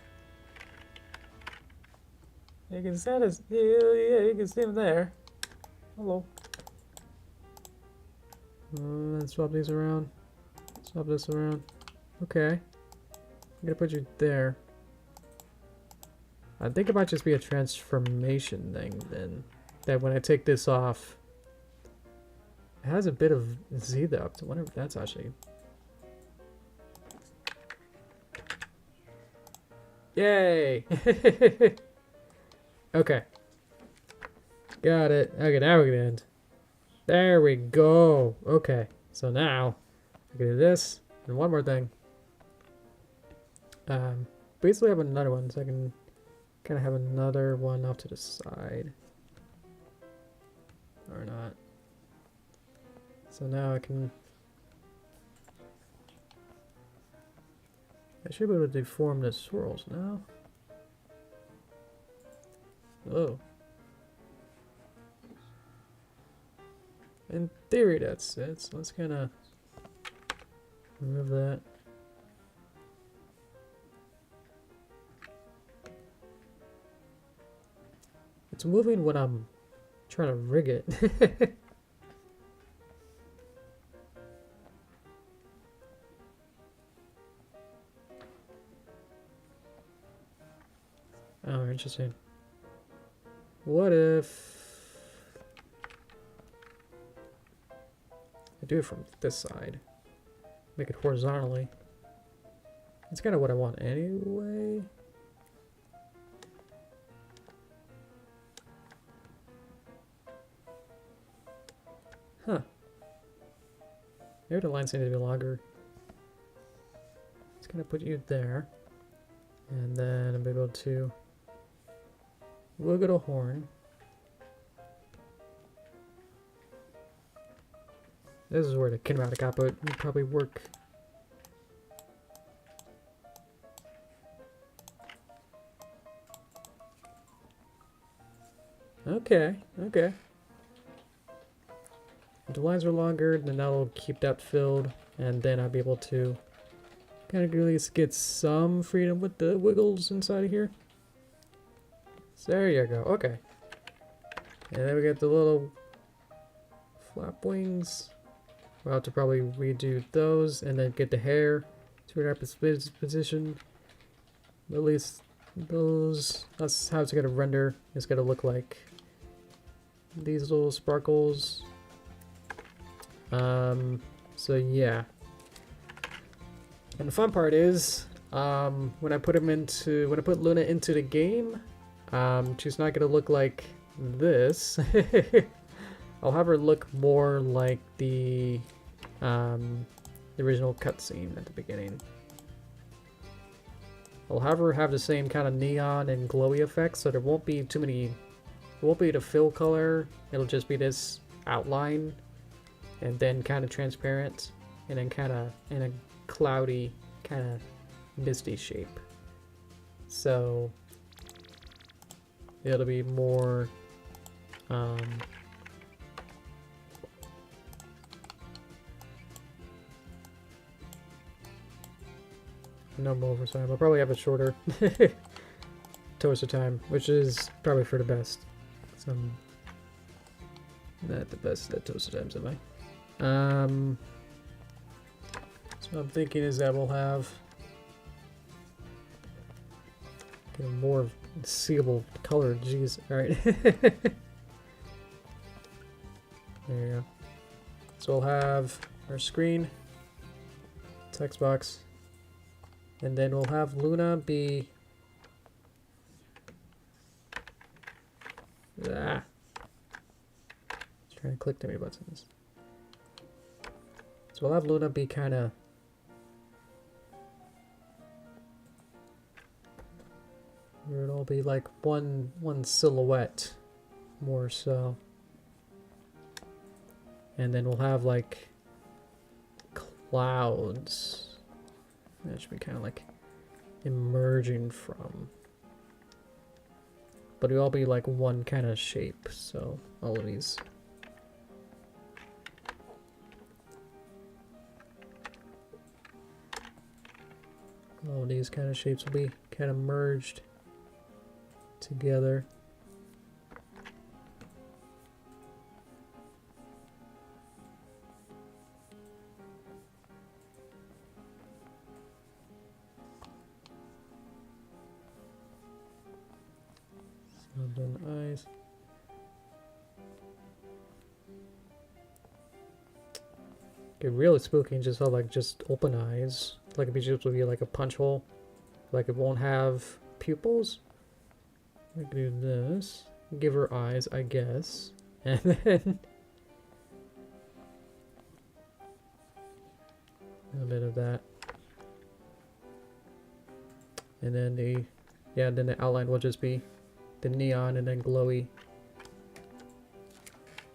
You can see us. Yeah, you can see him there. Hello. Let's swap these around. Swap this around. Okay. I'm gonna put you there. I think it might just be a transformation thing then. That when I take this off, it has a bit of Z depth. I wonder if that's actually... Yay! Okay. Got it. Okay, now we can end. There we go. Okay. So now, I can do this. And one more thing. Basically I have another one, so I can kind of have another one off to the side. Or not. So now I can... I should be able to deform the swirls now. Oh. In theory that's it, so let's kind of remove that. It's moving when I'm trying to rig it. Oh, interesting. What if I do it from this side? Make it horizontally. That's kind of what I want anyway. Huh. Maybe the lines need to be longer. It's gonna put you there. And then I'm able to wiggle the horn. This is where the kinematic output would probably work. Okay, okay. If the lines are longer, then that'll keep that filled, and then I'll be able to kind of at least get some freedom with the wiggles inside of here. So there you go, okay. And then we get the little flap wings. We'll have to probably redo those and then get the hair to an upper position. At least those, that's how it's gonna render. It's gonna look like these little sparkles. So yeah. And the fun part is, when I put Luna into the game, she's not gonna look like this. I'll have her look more like the original cutscene at the beginning. I'll have her have the same kind of neon and glowy effects, so there won't be too many. It won't be the fill color. It'll just be this outline, and then kind of transparent, and then kind of in a cloudy, kind of misty shape. So it'll be more. No more oversized. I'll probably have a shorter toaster time, which is probably for the best. Some not the best at toaster times, am I? So what I'm thinking is that we'll have a more seeable color. Jeez, all right. There you go. So we'll have our screen, text box. And then we'll have Luna be... Ah. Just trying to click too many buttons. So we'll have Luna be kind of... It'll be like one silhouette, more so. And then we'll have like clouds. That should be kind of like emerging from. But it'll all be like one kind of shape, so all of these. All of these kind of shapes will be kind of merged together. get really spooky and just have like just open eyes. Like if it just would be like a punch hole. Like it won't have pupils. We can do this. Give her eyes, I guess. And then a bit of that. And then then the outline will just be the neon and then glowy.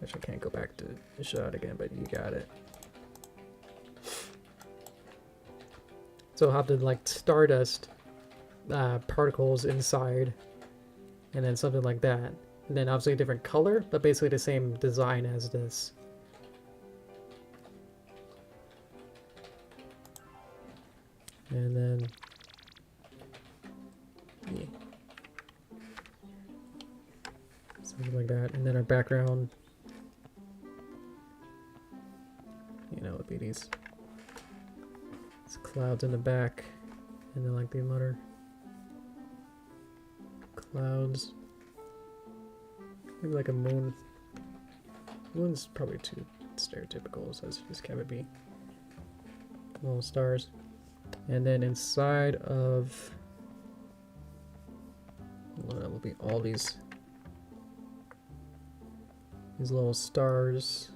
Actually, I can't go back to the shot again, but you got it. So I'll have the like stardust particles inside, and then something like that. And then obviously a different color, but basically the same design as this. And then yeah. Something like that. And then our background, you know, would be these clouds in the back, and then like the other clouds. Maybe like a moon. Moon's probably too stereotypical, so let's just have it be little stars. And then inside of, well, that will be all these little stars.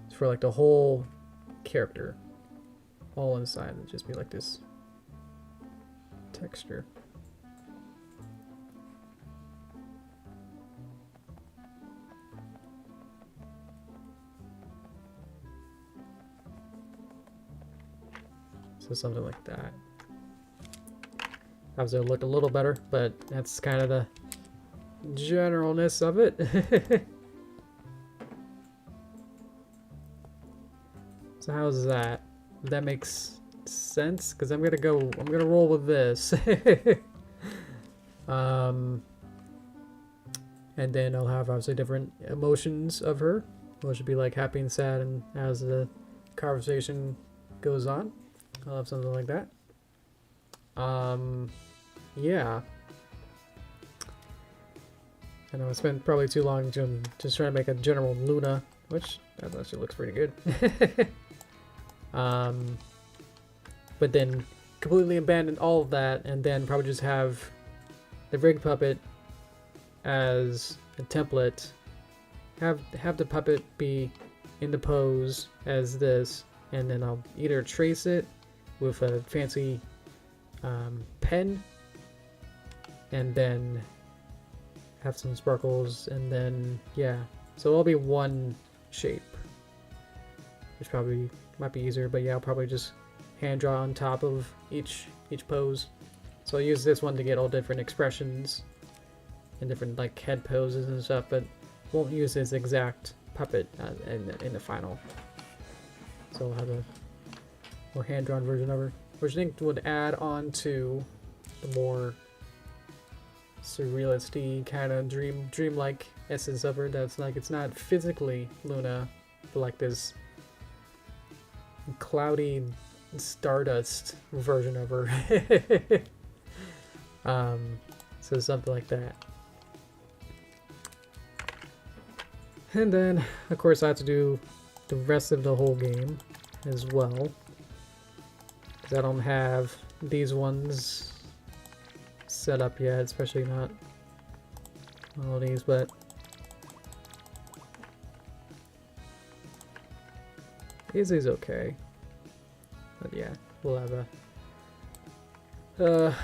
It's for like the whole character, all inside. It'd just be like this texture. So something like that. Obviously it looked a little better, but that's kind of the generalness of it. So how's that? That makes sense, because I'm gonna roll with this. And then I'll have obviously different emotions of her, which should be like happy and sad, and as the conversation goes on, I'll have something like that. Yeah. I know I spent probably too long just trying to make a general Luna, which that actually looks pretty good. But then completely abandon all of that, and then probably just have the rig puppet as a template. Have the puppet be in the pose as this, and then I'll either trace it with a fancy pen, and then have some sparkles, and then yeah, so it'll be one shape, which probably might be easier, but yeah, I'll probably just hand draw on top of each pose. So I'll use this one to get all different expressions and different like head poses and stuff, but won't use this exact puppet in the final. So I'll have a more hand-drawn version of her, which I think would add on to the more surrealistic kind of dreamlike essence of her. That's like, it's not physically Luna, but like this cloudy stardust version of her. So something like that. And then of course I have to do the rest of the whole game as well, because I don't have these ones set up yet, especially not all these, but Izzy's okay. But yeah, we'll have a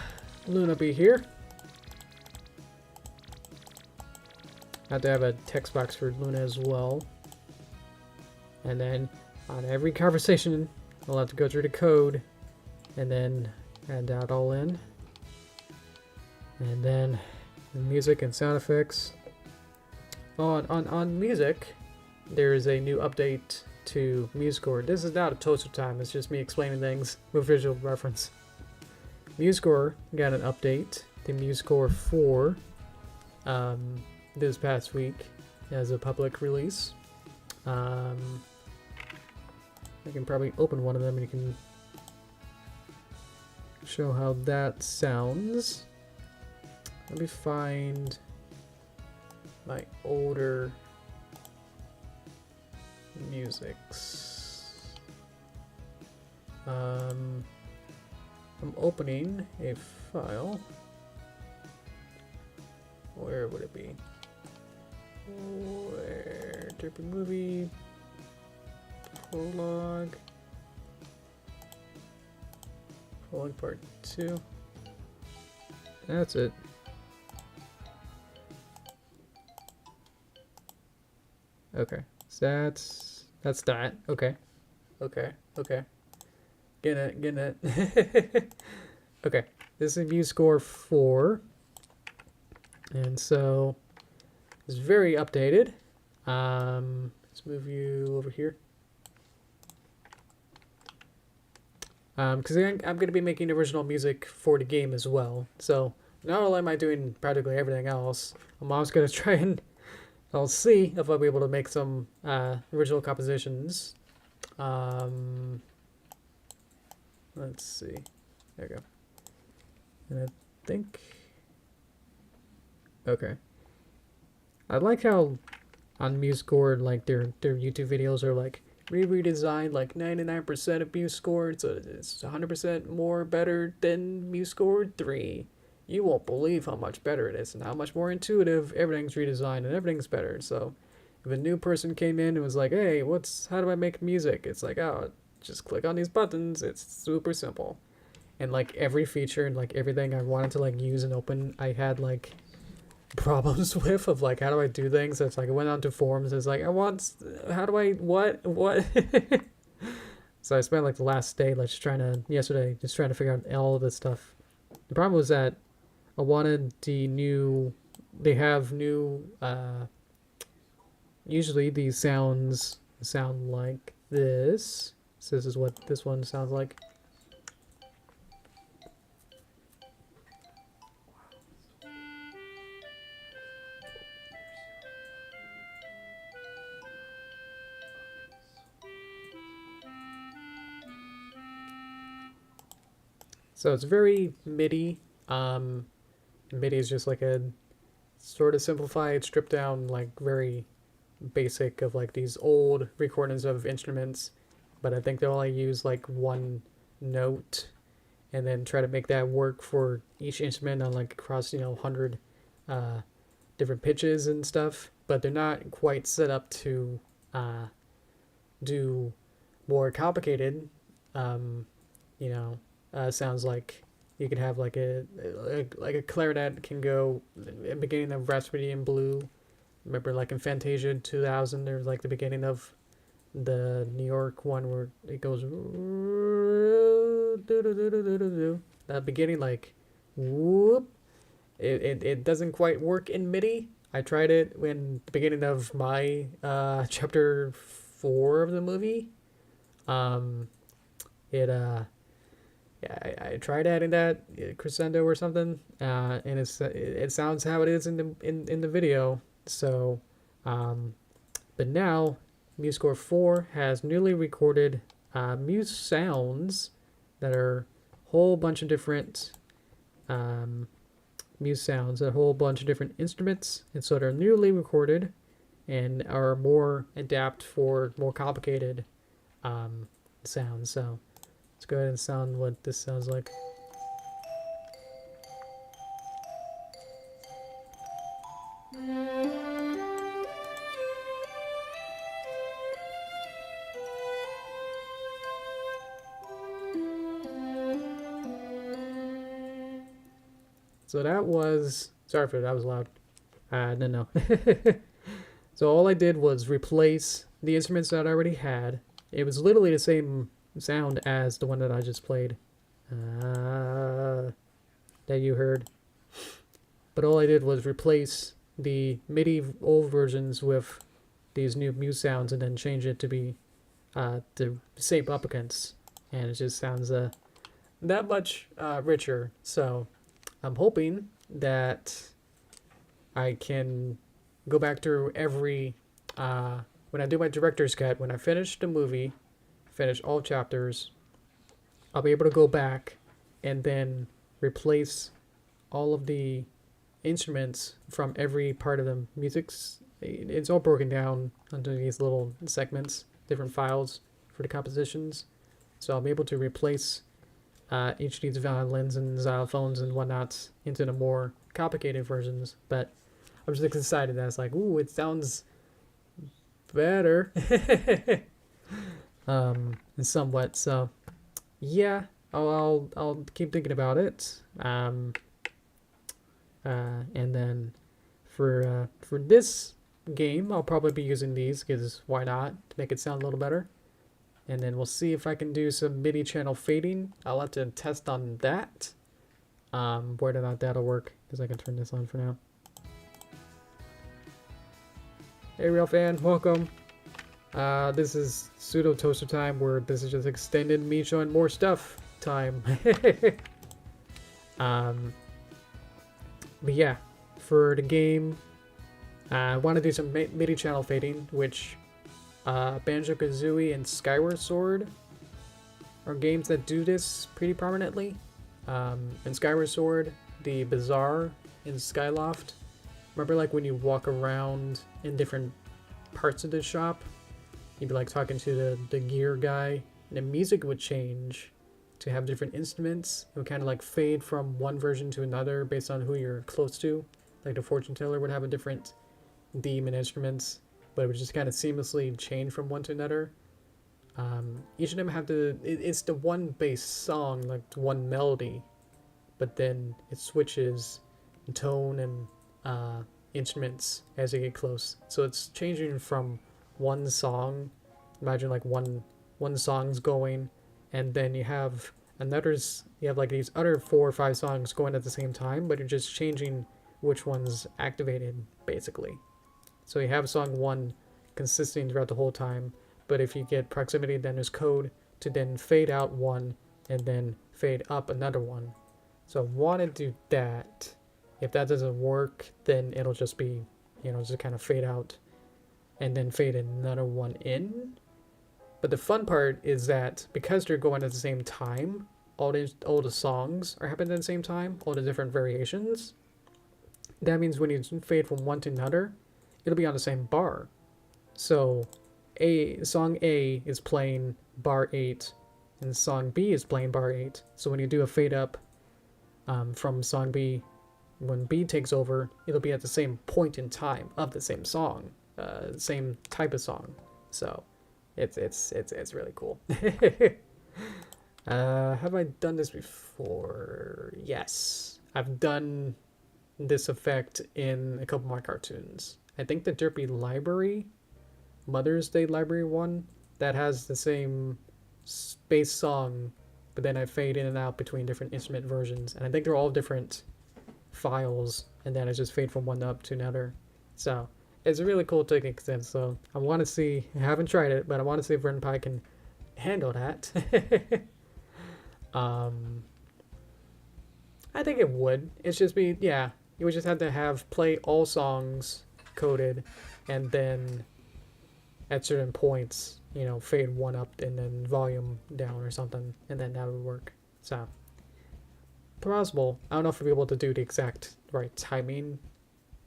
Luna be here. I have to have a text box for Luna as well. And then on every conversation, I'll have to go through the code and then add that all in. And then the music and sound effects. On music, there is a new update to MuseScore. This is not a toaster time, it's just me explaining things with visual reference. MuseScore got an update to MuseScore 4 this past week as a public release. I can probably open one of them and you can show how that sounds. Let me find my older musics. I'm opening a file. Where would it be? Where? Derpy movie. Prologue. Prologue part 2. That's it. Okay. So that's that. Okay. Okay. Okay. Getting it. Okay. This is view score 4. And so it's very updated. Let's move you over here. Because I'm going to be making original music for the game as well. So not only am I doing practically everything else, I'm also going to try and I'll see if I'll be able to make some original compositions. Let's see. There we go. And I think... Okay. I like how on MuseScore, like their YouTube videos are like redesigned like 99% of MuseScore, so it's 100% more better than MuseScore 3. You won't believe how much better it is and how much more intuitive. Everything's redesigned and everything's better. So if a new person came in and was like, hey, how do I make music? It's like, oh, just click on these buttons. It's super simple. And like every feature and like everything I wanted to like use and open, I had like problems with of like, how do I do things? So it's like I went onto forums. It's like, how do I, what? So I spent like the last day, like yesterday, just trying to figure out all of this stuff. The problem was that I wanted they have new, usually these sounds sound like this. So this is what this one sounds like. So it's very MIDI. MIDI is just like a sort of simplified, stripped down, like very basic of like these old recordings of instruments. But I think they'll only use like one note and then try to make that work for each instrument on like across, 100 different pitches and stuff. But they're not quite set up to do more complicated, sounds like you could have like a clarinet can go in the beginning of Rhapsody in Blue. Remember like in Fantasia 2000, there's like the beginning of the New York one where it goes that beginning like whoop. It doesn't quite work in MIDI. I tried it in the beginning of my chapter 4 of the movie. I tried adding that crescendo or something, and it sounds how it is in the video. So, but now MuseScore 4 has newly recorded Muse sounds that are a whole bunch of different Muse sounds, a whole bunch of different instruments, and so they're newly recorded and are more adapt for more complicated sounds. So let's go ahead and sound what this sounds like. So that was, sorry for that was loud. No. So all I did was replace the instruments that I already had. It was literally the same sound as the one that I just played, that you heard. But all I did was replace the MIDI old versions with these new Muse sounds and then change it to be the same applicants. And it just sounds that much richer. So I'm hoping that I can go back through every, when I do my director's cut, when I finish the movie, finish all chapters, I'll be able to go back and then replace all of the instruments from every part of the music it's all broken down into these little segments, different files for the compositions. So I'll be able to replace each of these violins and xylophones and whatnot into the more complicated versions. But I'm just excited that it's like, ooh, it sounds better. Somewhat. So yeah, I'll keep thinking about it. And then for this game, I'll probably be using these because why not, to make it sound a little better. And then we'll see if I can do some MIDI channel fading. I'll have to test on that. Whether or not that'll work, because I can turn this on for now. Hey, real fan, welcome. This is pseudo toaster time, where this is just extended me showing more stuff time. But yeah, for the game, I want to do some MIDI channel fading, which Banjo-Kazooie and Skyward Sword are games that do this pretty prominently. In Skyward Sword, the Bazaar in Skyloft, remember like when you walk around in different parts of the shop, you'd be like talking to the gear guy, and the music would change to have different instruments. It would kind of like fade from one version to another based on who you're close to. Like the fortune teller would have a different deem and instruments, but it would just kind of seamlessly change from one to another. Each of them have it's the one bass song, like one melody, but then it switches tone and instruments as you get close. So it's changing from one song. Imagine like one song's going, and then you have like these other 4 or 5 songs going at the same time, but you're just changing which one's activated, basically. So you have song 1 consisting throughout the whole time, but if you get proximity, then there's code to then fade out one and then fade up another one. So I want to do that. If that doesn't work, then it'll just be, just kind of fade out and then fade another one in. But the fun part is that because they're going at the same time, all the songs are happening at the same time, all the different variations. That means when you fade from one to another, it'll be on the same bar. So song A is playing bar 8 and song B is playing bar 8. So when you do a fade up from song B, when B takes over, it'll be at the same point in time of the same song, same type of song. So it's really cool. Have I done this before? Yes, I've done this effect in a couple of my cartoons. I think the Derpy Library, Mother's Day Library one, that has the same bass song, but then I fade in and out between different instrument versions, and I think they're all different files, and then I just fade from one up to another. So it's a really cool technique. So I want to see, I haven't tried it, but I want to see if Ren'py can handle that. I think it would. It's just you would just have to play all songs coded, and then at certain points, fade one up and then volume down or something, and then that would work. So possible. I don't know if we'll be able to do the exact right timing,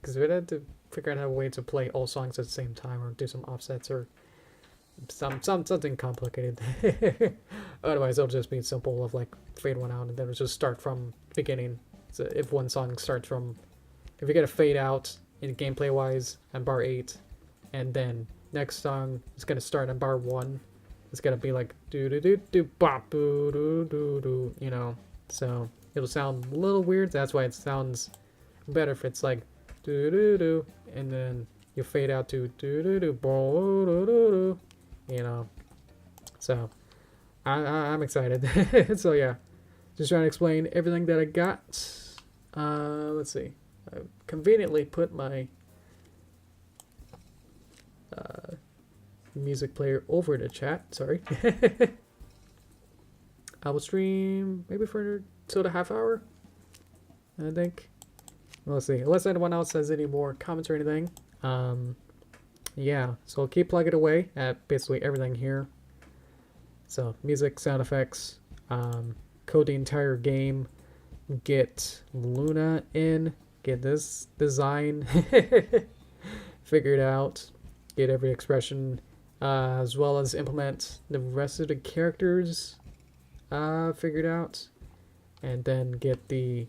because we'd have to figure out a way to play all songs at the same time, or do some offsets, or something complicated. Otherwise it'll just be simple of like fade one out and then it'll just start from the beginning. So if one song starts from, if you get a fade out in gameplay wise on bar 8, and then next song is gonna start on bar 1, it's gonna be like do do do do bop do do do do, so it'll sound a little weird. That's why it sounds better if it's like do do do, and then you fade out to do do do do do do, so I'm excited. So yeah, just trying to explain everything that I got. Let's see, I conveniently put my music player over the chat, sorry. I will stream maybe for till the half hour, I think. Let's see, unless anyone else has any more comments or anything. Yeah, so I'll keep plugging away at basically everything here. So music, sound effects, code the entire game, get Luna in, get this design, figure it out, get every expression, as well as implement the rest of the characters figured out, and then get the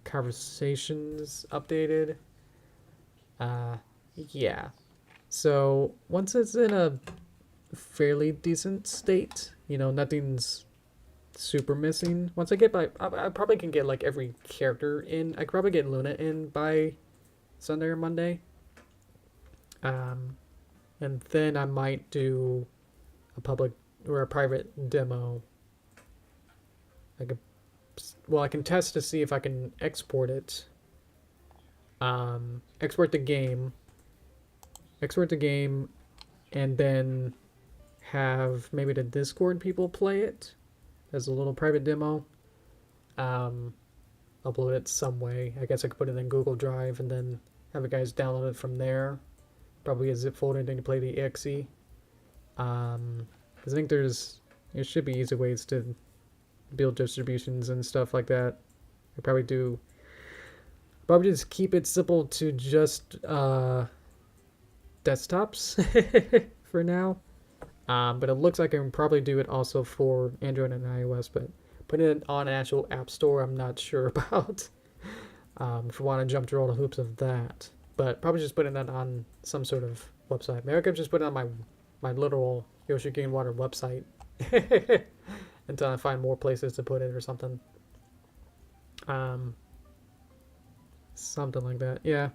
conversations updated. Yeah. So once it's in a fairly decent state, you know, nothing's super missing. Once I get I probably can get like every character in. I could probably get Luna in by Sunday or Monday. And then I might do a public or a private demo. I can test to see if I can export it. Export the game, and then have maybe the Discord people play it as a little private demo. Upload it some way. I guess I could put it in Google Drive and then have you guys download it from there. Probably a zip folder, and then you play the exe. Because I think there should be easy ways to build distributions and stuff like that. I probably just keep it simple to just desktops for now. But it looks like I can probably do it also for Android and iOS, but putting it on an actual app store, I'm not sure about. If you want to jump through all the hoops of that. But probably just putting that on some sort of website. Maybe I could just put it on my literal Yoshi Greenwater website until I find more places to put it or something. Something like that. Yeah,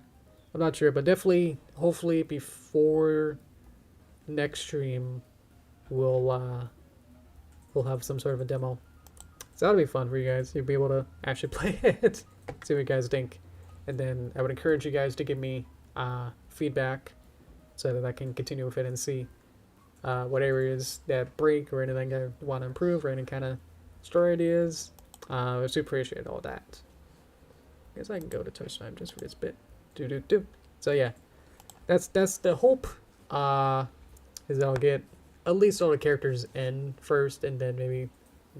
I'm not sure, but definitely, hopefully before next stream, we'll have some sort of a demo. So that'll be fun for you guys. You'll be able to actually play it, see what you guys think, and then I would encourage you guys to give me feedback so that I can continue with it and see what areas that break or anything I want to improve or any kind of story ideas. I would super appreciate all that. I guess I can go to touch time just for this bit. So yeah, that's the hope. Is that I'll get at least all the characters in first, and then maybe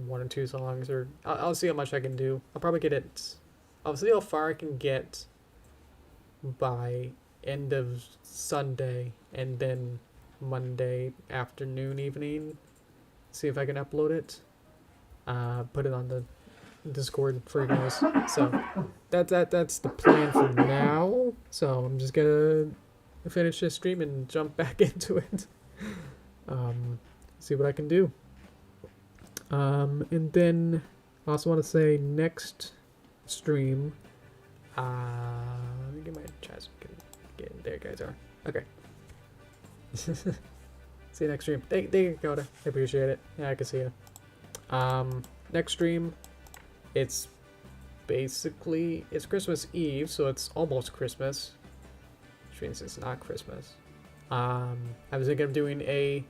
1 or 2 songs, or I'll see how much I can do. I'll probably get it. I'll see how far I can get by end of Sunday, and then Monday afternoon, evening. See if I can upload it. Put it on the Discord for you guys. So that's the plan for now. So I'm just gonna finish this stream and jump back into it. See what I can do. And then I also want to say next stream. Let me get my chat so I can get in. There you guys are. Okay. See you next stream. Thank you, Coda. I appreciate it. Yeah, I can see you. Next stream, it's Christmas Eve, so it's almost Christmas, which means it's not Christmas. I was thinking of doing a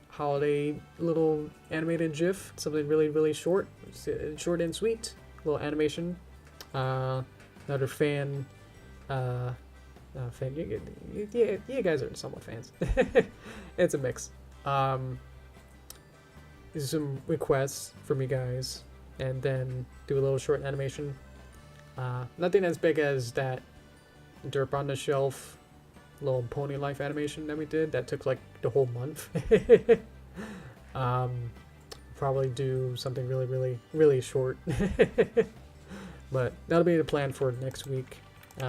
holiday little animated GIF, something really short and sweet, little animation. Another fan. You guys are somewhat fans. It's a mix. These are some requests from you guys, and then do a little short animation. Nothing as big as that Derp on the Shelf little pony life animation that we did. That took like the whole month. Probably do something really short. But that'll be the plan for next week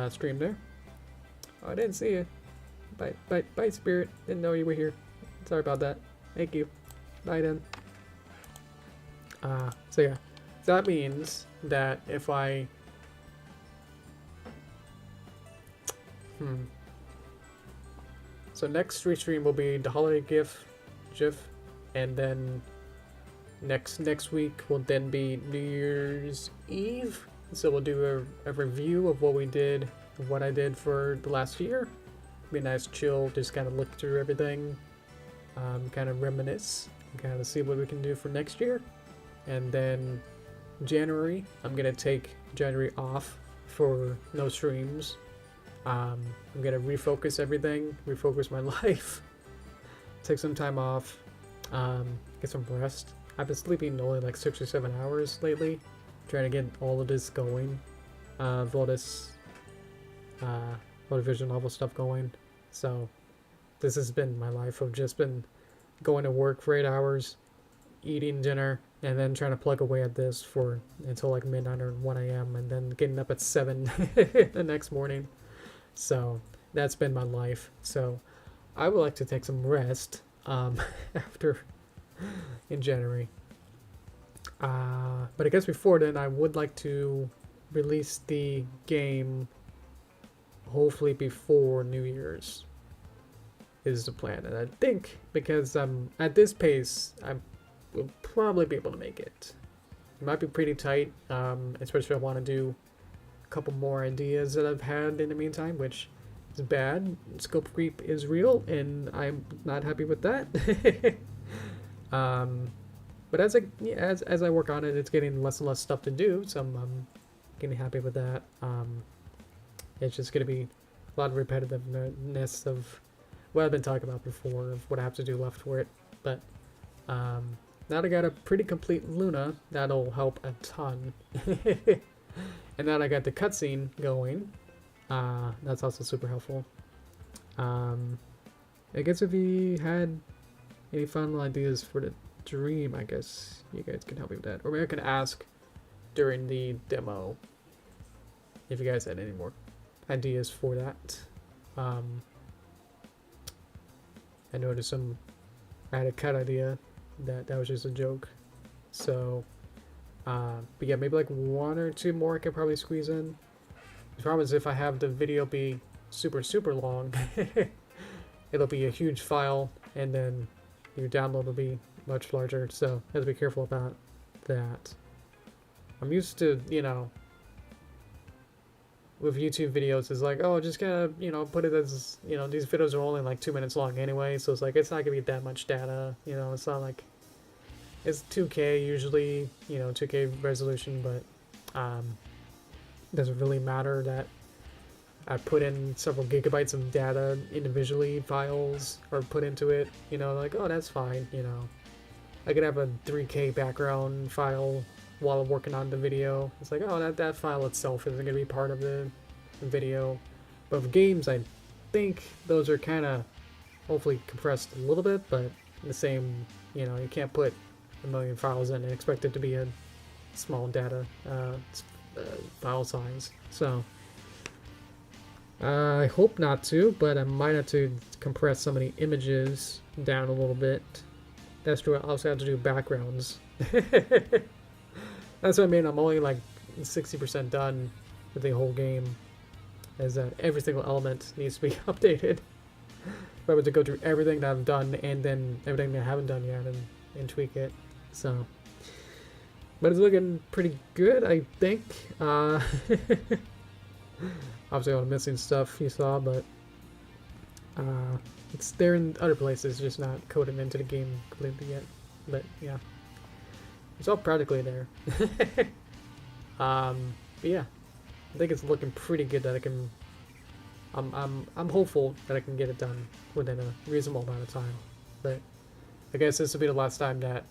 stream there. Oh, I didn't see you. Bye, Spirit. Didn't know you were here. Sorry about that. Thank you. Bye then. So yeah. So that means that if I... So next stream will be the holiday GIF, and then next week will then be New Year's Eve. So we'll do a review of what we did, what I did for the last year. Be nice, chill, just kind of look through everything, kind of reminisce, kind of see what we can do for next year. And then January, I'm gonna take January off for no streams. I'm gonna refocus everything, refocus my life, take some time off, get some rest. I've been sleeping only like 6 or 7 hours lately, trying to get all of this going, all this motivation level stuff going. So this has been my life of just been going to work for 8 hours, eating dinner, and then trying to plug away at this for until like midnight or 1 a.m. and then getting up at 7 the next morning. So that's been my life. So I would like to take some rest after in January. But I guess before then, I would like to release the game hopefully before New Year's is the plan. And I think because at this pace, I will probably be able to make it. It might be pretty tight, especially if I want to do a couple more ideas that I've had in the meantime, which is bad. Scope creep is real, and I'm not happy with that. But as I work on it, it's getting less and less stuff to do, so I'm getting happy with that. It's just going to be a lot of repetitiveness of what I've been talking about before, of what I have to do left for it. But now that I got a pretty complete Luna, that'll help a ton. And now that I got the cutscene going, that's also super helpful. I guess if you had any final ideas for the dream, I guess you guys can help me with that. Or maybe I can ask during the demo if you guys had any more ideas for that. I noticed I had a cut idea that was just a joke. So, but yeah, maybe like 1 or 2 more I could probably squeeze in. The problem is if I have the video be super, super long, it'll be a huge file, and then your download will be much larger, so you have to be careful about that. I'm used to, with YouTube videos, it's like, oh, just kind of, put it as, these videos are only like 2 minutes long anyway, so it's like, it's not gonna be that much data, it's not like, it's 2K usually, 2K resolution, but, doesn't really matter that I put in several gigabytes of data individually, files, or put into it, like, oh, that's fine, I could have a 3K background file while I'm working on the video. It's like, oh, that file itself isn't going to be part of the video. But with games, I think those are kind of hopefully compressed a little bit, but the same, you can't put a million files in and expect it to be a small data file size. So I hope not to, but I might have to compress some of the images down a little bit. That's true. I also have to do backgrounds. That's what I mean. I'm only like 60% done with the whole game. Is that every single element needs to be updated. If I were to go through everything that I've done and then everything that I haven't done yet and tweak it. So, but it's looking pretty good, I think. Obviously all the missing stuff you saw, but it's there in other places, just not coded into the game completely yet. But yeah, it's all practically there. But yeah, I think it's looking pretty good that I can. I'm hopeful that I can get it done within a reasonable amount of time. But I guess this will be the last time that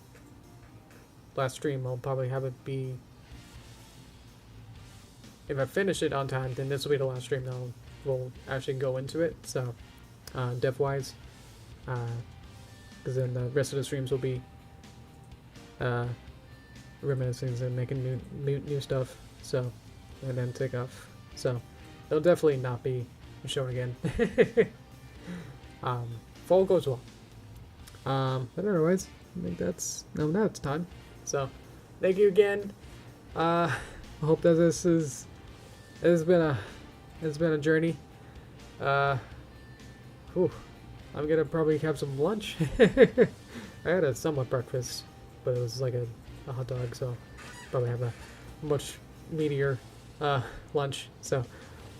last stream I'll probably have it be. If I finish it on time, then this will be the last stream that we'll actually go into it. So, dev-wise, because then the rest of the streams will be reminiscings and making new stuff. So, and then take off. So, it'll definitely not be shown again. If all goes well. But otherwise, I think now it's time. So, thank you again. I hope that this has been a journey. Whew, I'm gonna probably have some lunch. I had a somewhat breakfast, but it was like a hot dog, so probably have a much meatier lunch. So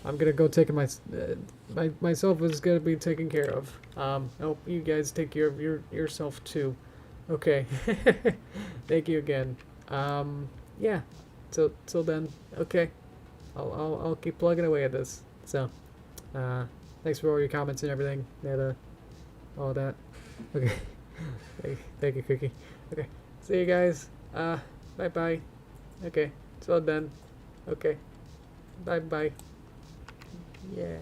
I'm gonna go take myself is gonna be taken care of. I hope you guys take care of yourself too. Okay. Thank you again. Yeah. Till then. Okay. I'll keep plugging away at this. So, thanks for all your comments and everything. All that. Okay. Thank you, Cookie. Okay. See you guys. Bye bye. Okay. Till then. Okay. Bye bye. Yeah.